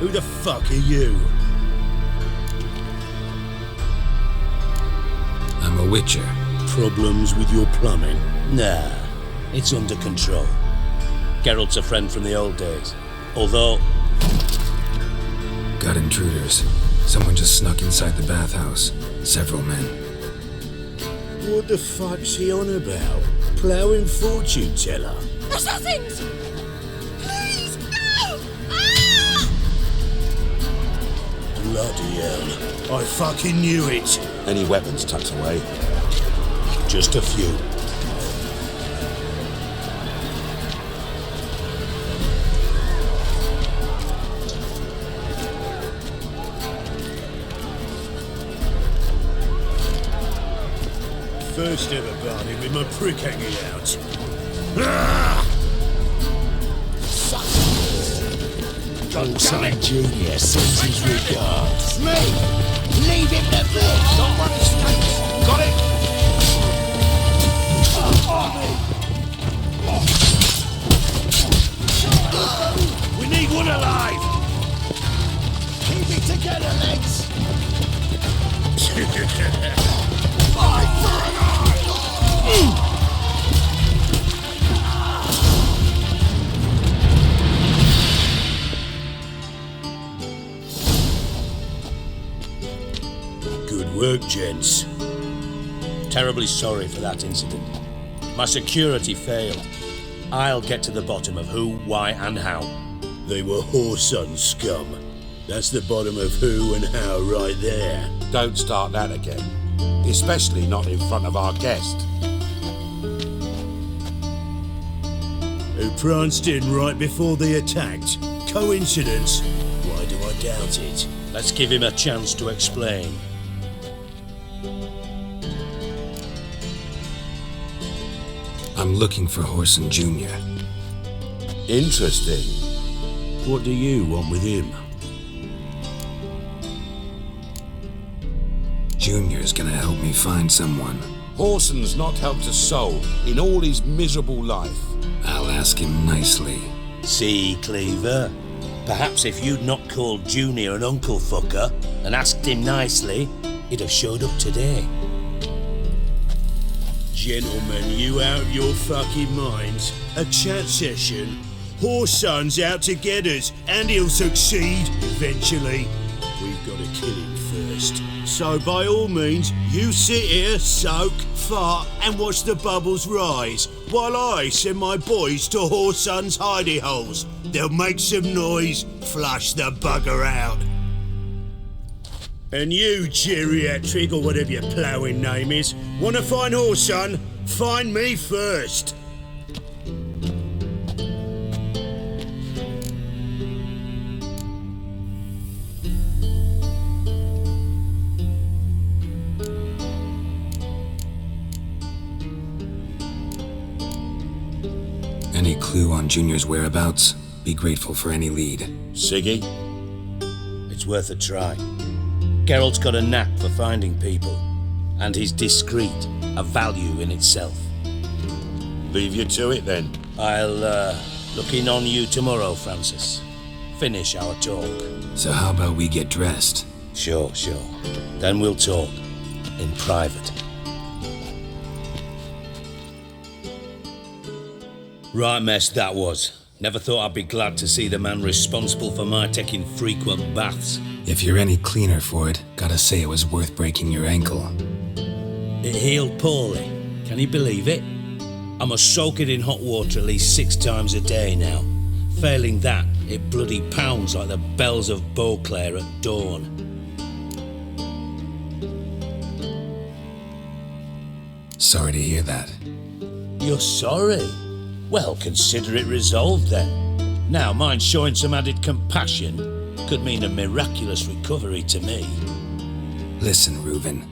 Who the fuck are you? I'm a witcher. Problems with your plumbing? Nah, it's under control. Geralt's a friend from the old days. Although... Got intruders. Someone just snuck inside the bathhouse. Several men. What the fuck's he on about? Ploughing fortune teller? Assassins! Please, no! Ah! Bloody hell. I fucking knew it. Any weapons tucked away? Just a few. First ever party with my prick hanging out. Ah! Son Junior sends his regards. Me! Leave him to be! Someone escapes! Got it! We need one alive! Keep it together, legs! Good work, gents. Terribly sorry for that incident. My security failed. I'll get to the bottom of who, why, and how. They were whoreson scum. That's the bottom of who and how right there. Don't start that again. Especially not in front of our guest. Who pranced in right before they attacked. Coincidence? Why do I doubt it? Let's give him a chance to explain. I'm looking for Whoreson Jr. Interesting. What do you want with him? Junior's gonna help me find someone. Whoreson's not helped a soul in all his miserable life. I'll ask him nicely. See, Cleaver? Perhaps if you'd not called Junior an uncle fucker and asked him nicely, he'd have showed up today. Gentlemen, you out of your fucking minds? A chat session? Whoreson's out to get us, and he'll succeed eventually. We've got to kill him first. So by all means, you sit here, soak, fart, and watch the bubbles rise, while I send my boys to Whoreson's hidey holes. They'll make some noise, flush the bugger out. And you, geriatric, or whatever your ploughing name is, wanna find Whoreson? Find me first. Any clue on Junior's whereabouts? Be grateful for any lead. Siggy? It's worth a try. Geralt's got a knack for finding people, and he's discreet, a value in itself. Leave you to it then. I'll look in on you tomorrow, Francis. Finish our talk. So how about we get dressed? Sure. Then we'll talk. In private. Right mess that was. Never thought I'd be glad to see the man responsible for my taking frequent baths. If you're any cleaner for it, gotta say it was worth breaking your ankle. It healed poorly. Can you believe it? I must soak it in hot water at least 6 times a day now. Failing that, it bloody pounds like the bells of Beauclair at dawn. Sorry to hear that. You're sorry? Well, consider it resolved then. Now, mind showing some added compassion could mean a miraculous recovery to me. Listen, Reuven.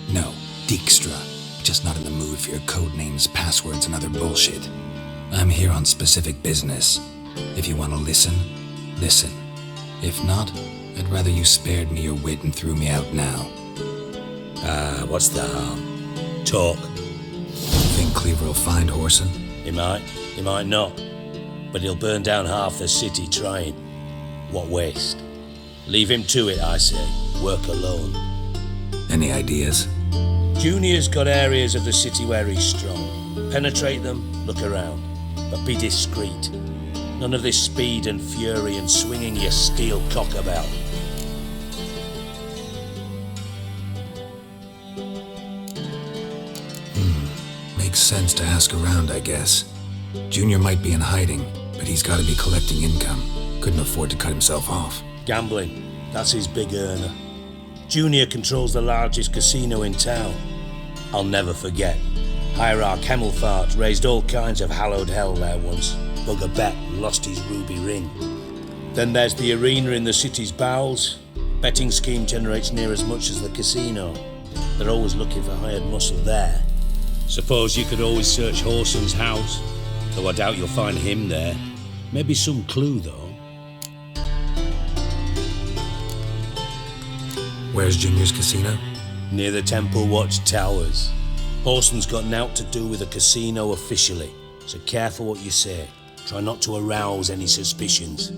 No, Dijkstra. Just not in the mood for your code names, passwords, and other bullshit. I'm here on specific business. If you want to listen, listen. If not, I'd rather you spared me your wit and threw me out now. What's the harm? Talk. Think Cleaver will find Horson? He might not. But he'll burn down half the city trying. What waste? Leave him to it, I say. Work alone. Any ideas? Junior's got areas of the city where he's strong. Penetrate them, look around. But be discreet. None of this speed and fury and swinging your steel cock about. Makes sense to ask around, I guess. Junior might be in hiding, but he's got to be collecting income. Couldn't afford to cut himself off. Gambling. That's his big earner. Junior controls the largest casino in town. I'll never forget. Hierarch Hemmelfart raised all kinds of hallowed hell there once. Bugger bet lost his ruby ring. Then there's the arena in the city's bowels. Betting scheme generates near as much as the casino. They're always looking for hired muscle there. Suppose you could always search Horson's house, though I doubt you'll find him there. Maybe some clue, though. Where's Junior's casino? Near the Temple Watch Towers. Horson's got nought to do with the casino officially, so careful what you say. Try not to arouse any suspicions.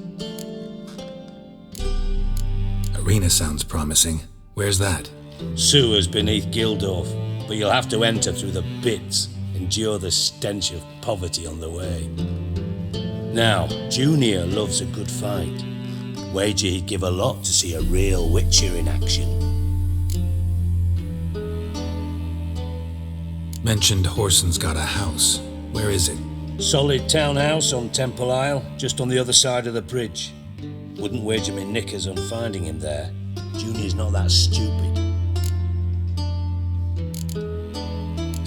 Arena sounds promising. Where's that? Sewers beneath Gildorf, but you'll have to enter through the pits, endure the stench of poverty on the way. Now, Junior loves a good fight. Wager he'd give a lot to see a real Witcher in action. Mentioned Horson's got a house. Where is it? Solid townhouse on Temple Isle, just on the other side of the bridge. Wouldn't wager me knickers on finding him there. Junior's not that stupid.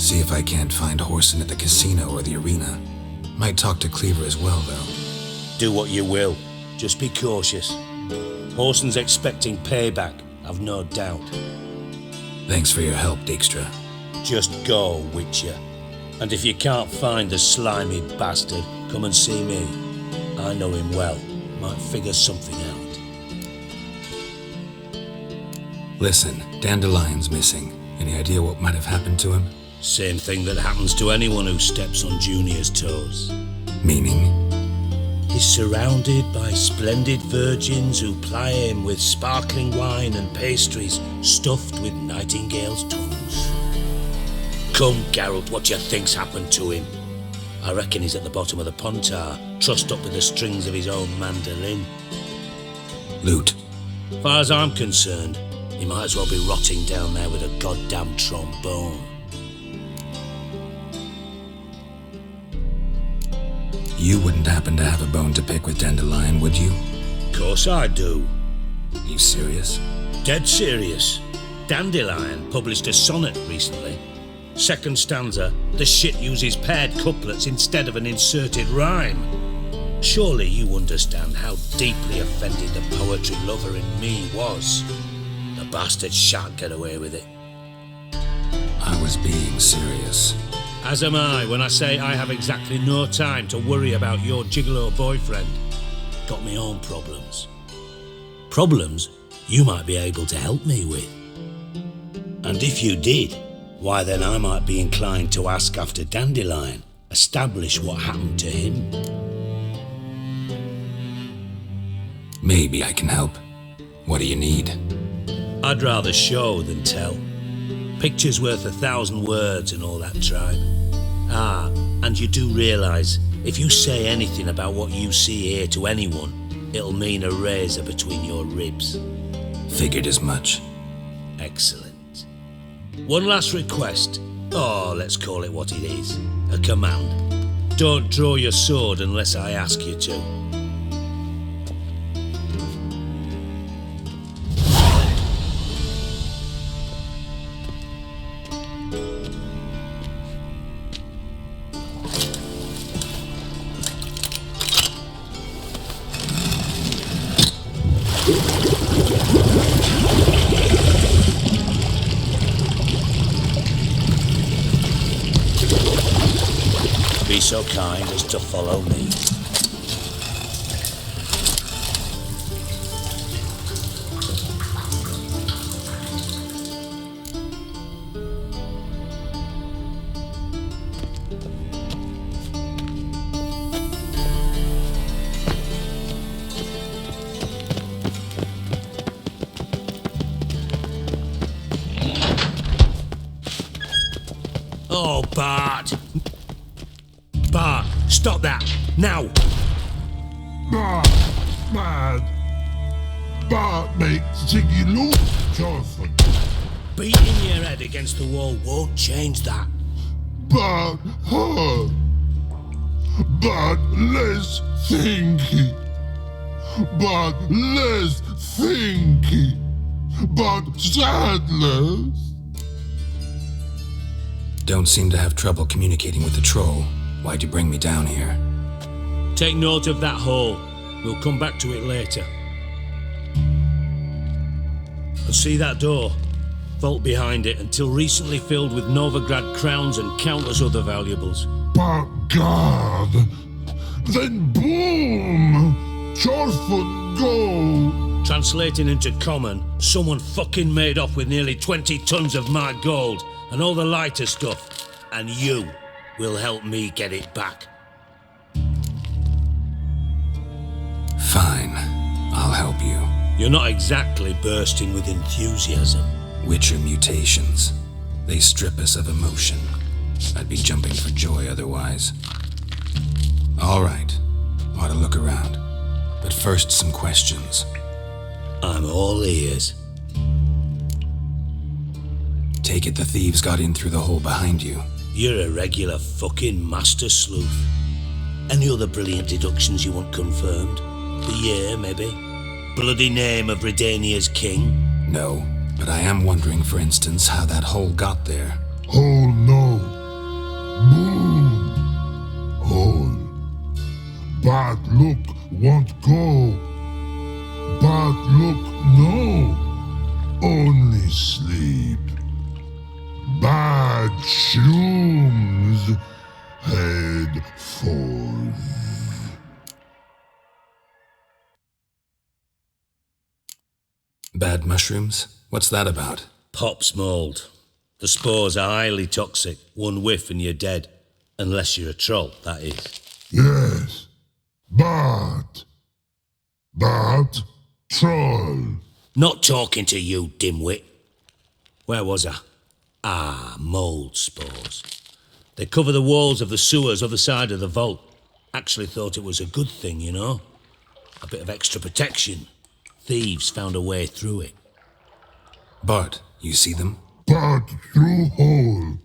See if I can't find Horson at the casino or the arena. Might talk to Cleaver as well, though. Do what you will. Just be cautious. Horson's expecting payback, I've no doubt. Thanks for your help, Dijkstra. Just go, Witcher. And if you can't find the slimy bastard, come and see me. I know him well. Might figure something out. Listen, Dandelion's missing. Any idea what might have happened to him? Same thing that happens to anyone who steps on Junior's toes. Meaning? He's surrounded by splendid virgins who ply him with sparkling wine and pastries stuffed with nightingales' tongues. Come, Geralt, what do you think's happened to him? I reckon he's at the bottom of the Pontar, trussed up with the strings of his own mandolin. Loot. Far as I'm concerned, he might as well be rotting down there with a goddamn trombone. You wouldn't happen to have a bone to pick with Dandelion, would you? Course I do. You serious? Dead serious. Dandelion published a sonnet recently. Second stanza, the shit uses paired couplets instead of an inserted rhyme. Surely you understand how deeply offended the poetry lover in me was. The bastard shan't get away with it. I was being serious. As am I when I say I have exactly no time to worry about your gigolo boyfriend. Got me own problems. Problems you might be able to help me with. And if you did, why then I might be inclined to ask after Dandelion, establish what happened to him. Maybe I can help. What do you need? I'd rather show than tell. Picture's worth 1,000 words and all that tribe. Ah, and you do realise, if you say anything about what you see here to anyone, it'll mean a razor between your ribs. Figured as much. Excellent. One last request. Oh, let's call it what it is. A command. Don't draw your sword unless I ask you to. Be so kind as to follow me. Oh, Bart! Bart, stop that! Now! Bad. Bart makes Ziggy look, Jonathan. Beating your head against the wall won't change that. But her. But less thinky. But less thinky. But sadless. Don't seem to have trouble communicating with the troll. Why'd you bring me down here? Take note of that hole. We'll come back to it later. And see that door? Vault behind it, until recently filled with Novigrad crowns and countless other valuables. But God! Then boom! Chorford go! Translating into common, someone fucking made off with nearly 20 tons of my gold and all the lighter stuff. And you will help me get it back. Fine. I'll help you. You're not exactly bursting with enthusiasm. Witcher mutations. They strip us of emotion. I'd be jumping for joy otherwise. All right. Ought to look around. But first, some questions. I'm all ears. Take it the thieves got in through the hole behind you. You're a regular fucking master sleuth. Any other brilliant deductions you want confirmed? The year, maybe? Bloody name of Redania's king? No, but I am wondering, for instance, how that hole got there. Hole no. Boom. Hole. Bad look won't go. Bad look no. Only sleep. Bad shrooms. Head falls. Bad mushrooms? What's that about? Pop's mold. The spores are highly toxic. One whiff and you're dead. Unless you're a troll, that is. Yes. Bad. Bad troll. Not talking to you, dimwit. Where was I? Ah, mold spores. They cover the walls of the sewers other side of the vault. Actually thought it was a good thing, you know? A bit of extra protection. Thieves found a way through it. Bart, you see them? Bad through hole.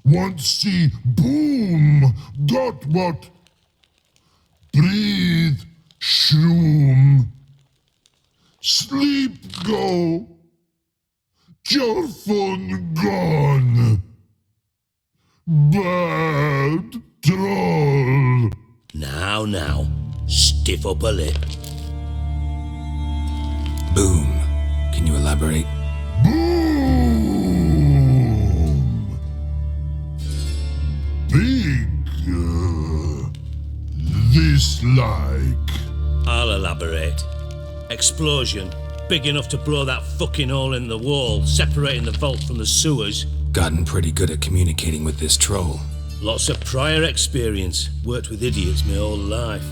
Want see boom. Got what? Breathe. Shroom. Sleep go. Your phone gone. Bad troll. Now. Stiff up a lip. Boom. Can you elaborate? Boom. Big. This like. I'll elaborate. Explosion. Big enough to blow that fucking hole in the wall, separating the vault from the sewers. Gotten pretty good at communicating with this troll. Lots of prior experience. Worked with idiots my whole life.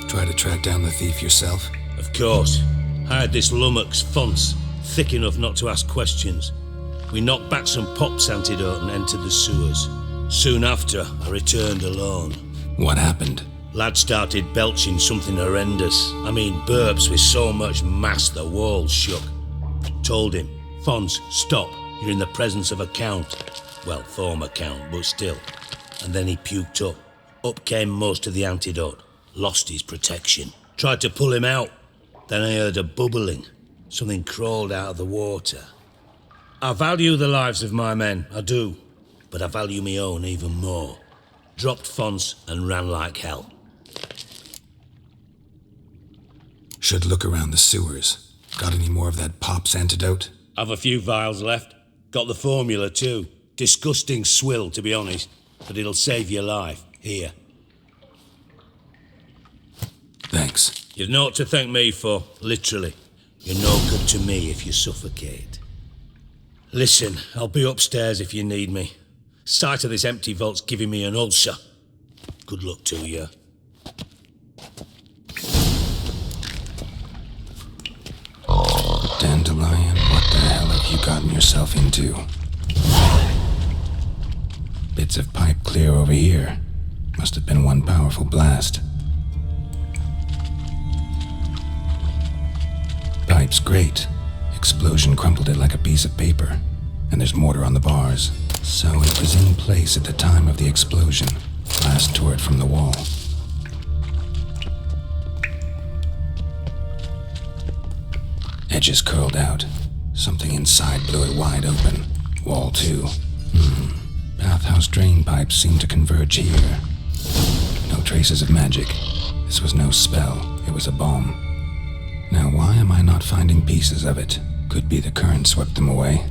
Try to track down the thief yourself? Of course. Hired this lummox, Fonce, thick enough not to ask questions. We knocked back some Pop's antidote and entered the sewers. Soon after, I returned alone. What happened? Lad started belching something horrendous. I mean, burps with so much mass the walls shook. Told him, Fonce, stop. You're in the presence of a count. Well, former count, but still. And then he puked up. Up came most of the antidote. Lost his protection. Tried to pull him out. Then I heard a bubbling. Something crawled out of the water. I value the lives of my men, I do. But I value my own even more. Dropped Fonce and ran like hell. Should look around the sewers. Got any more of that Pop's antidote? I've a few vials left. Got the formula too. Disgusting swill, to be honest. But it'll save your life. Here. Thanks. You've naught to thank me for, literally. You're no good to me if you suffocate. Listen, I'll be upstairs if you need me. Sight of this empty vault's giving me an ulcer. Good luck to you. Dandelion, what the hell have you got gotten yourself into? Bits of pipe clear over here. Must have been one powerful blast. Pipe's great. Explosion crumpled it like a piece of paper. And there's mortar on the bars. So it was in place at the time of the explosion. Blast tore it from the wall. Edges curled out. Something inside blew it wide open. Wall too. Bathhouse drain pipes seemed to converge here. No traces of magic. This was no spell. It was a bomb. Now why am I not finding pieces of it? Could be the current swept them away.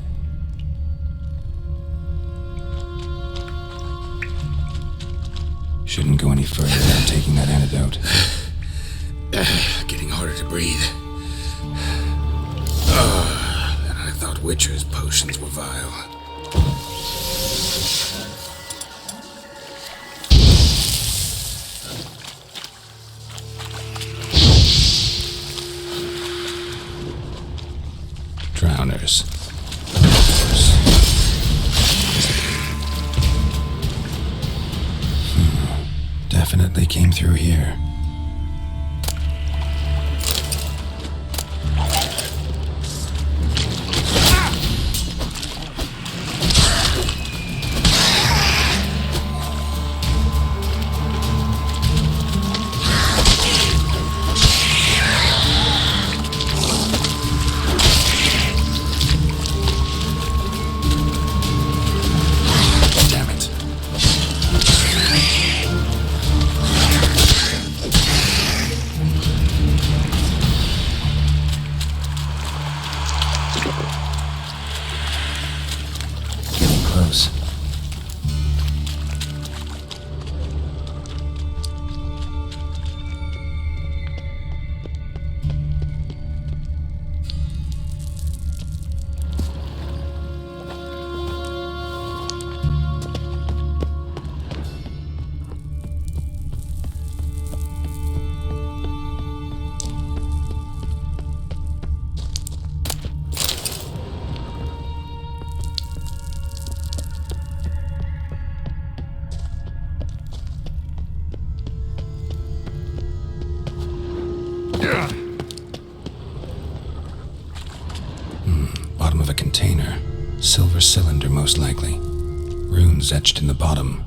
Shouldn't go any further without taking that antidote. Getting harder to breathe. And I thought Witcher's potions were vile. Drowners. Definitely came through here. Bottom of a container. Silver cylinder, most likely. Runes etched in the bottom.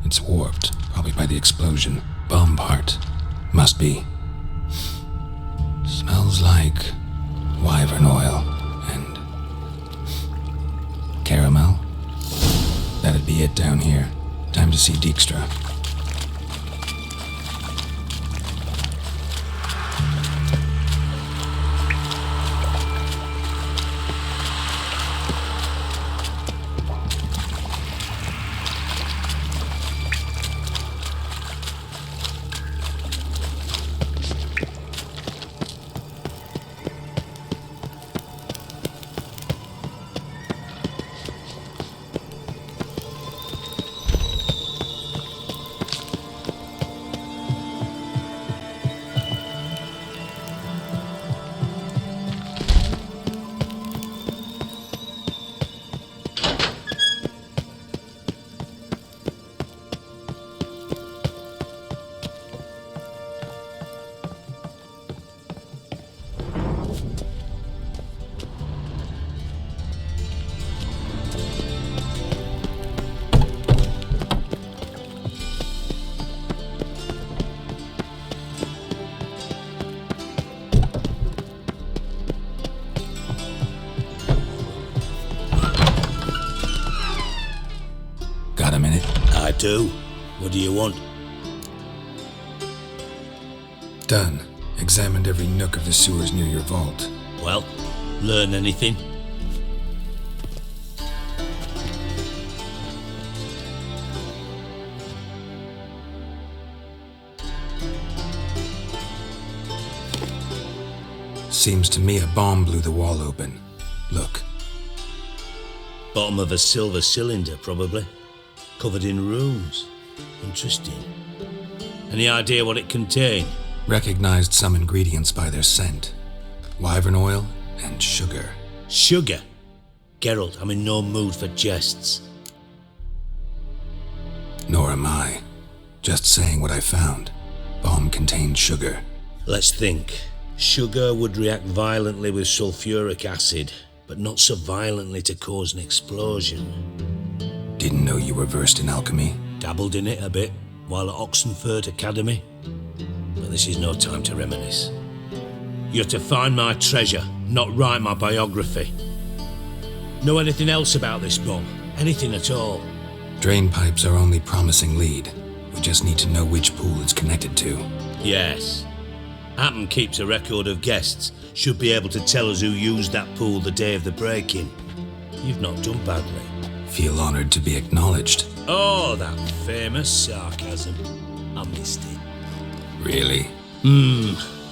It's warped, probably by the explosion. Bomb part. Must be. Smells like wyvern oil and caramel. That'd be it down here. Time to see Dijkstra. Got a minute? I do. What do you want? Done. Examined every nook of the sewers near your vault. Well, learn anything? Seems to me a bomb blew the wall open. Look. Bottom of a silver cylinder, probably. Covered in runes. Interesting. Any idea what it contained? Recognized some ingredients by their scent. Wyvern oil and sugar. Sugar? Geralt, I'm in no mood for jests. Nor am I. Just saying what I found. Bomb contained sugar. Let's think. Sugar would react violently with sulfuric acid, but not so violently to cause an explosion. Didn't know you were versed in alchemy. Dabbled in it a bit while at Oxenford Academy. But this is no time to reminisce. You're to find my treasure, not write my biography. Know anything else about this bomb? Anything at all? Drain pipes are only promising lead. We just need to know which pool it's connected to. Yes. Hammond keeps a record of guests. Should be able to tell us who used that pool the day of the break-in. You've not done badly. Feel honored to be acknowledged. Oh, that famous sarcasm. I missed it. Really?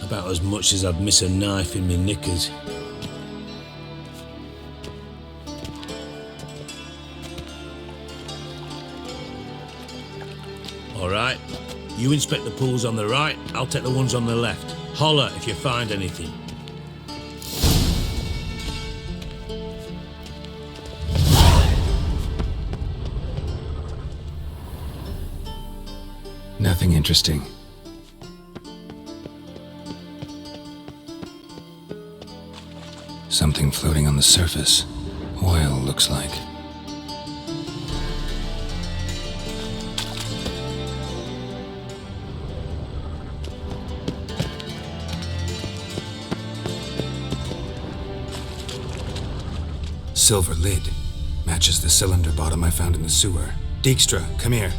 About as much as I'd miss a knife in my knickers. Alright, you inspect the pools on the right, I'll take the ones on the left. Holler if you find anything. Nothing interesting. Something floating on the surface. Oil, looks like. Silver lid. Matches the cylinder bottom I found in the sewer. Dijkstra, come here.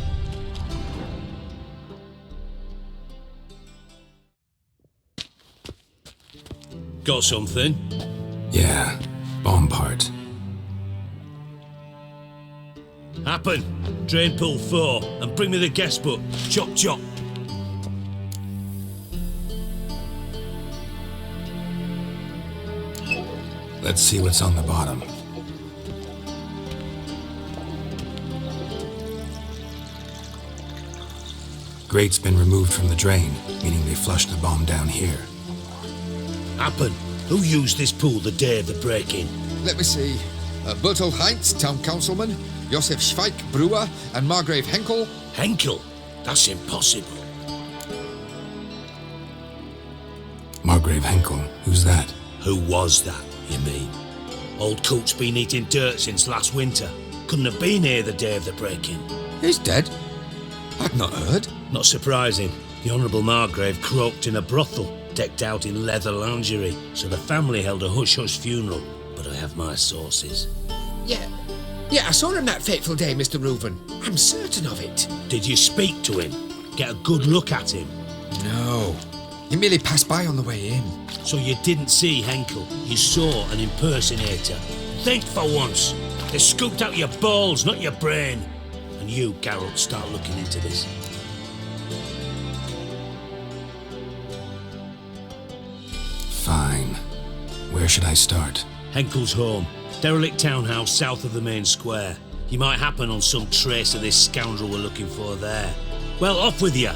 Got something? Yeah, bomb part. Happen. Drain pool 4 and bring me the guest book. Chop chop. Let's see what's on the bottom. Grate's been removed from the drain, meaning they flushed the bomb down here. Happen. Who used this pool the day of the break-in? Let me see. Bertolt Heinz, town councilman, Josef Schweik, brewer, and Margrave Henkel. Henkel? That's impossible. Margrave Henkel? Who's that? Who was that, you mean? Old coot's been eating dirt since last winter. Couldn't have been here the day of the break-in. He's dead? I'd not heard. Not surprising. The Honourable Margrave croaked in a brothel, decked out in leather lingerie, so the family held a hush-hush funeral. But I have my sources. Yeah, I saw him that fateful day, Mr. Reuven. I'm certain of it. Did you speak to him? Get a good look at him? No. He merely passed by on the way in. So you didn't see Henkel. You saw an impersonator. Think for once. They scooped out your balls, not your brain. And you, Geralt, start looking into this. Fine. Where should I start? Henkel's home. Derelict townhouse south of the main square. You might happen on some trace of this scoundrel we're looking for there. Well, off with you.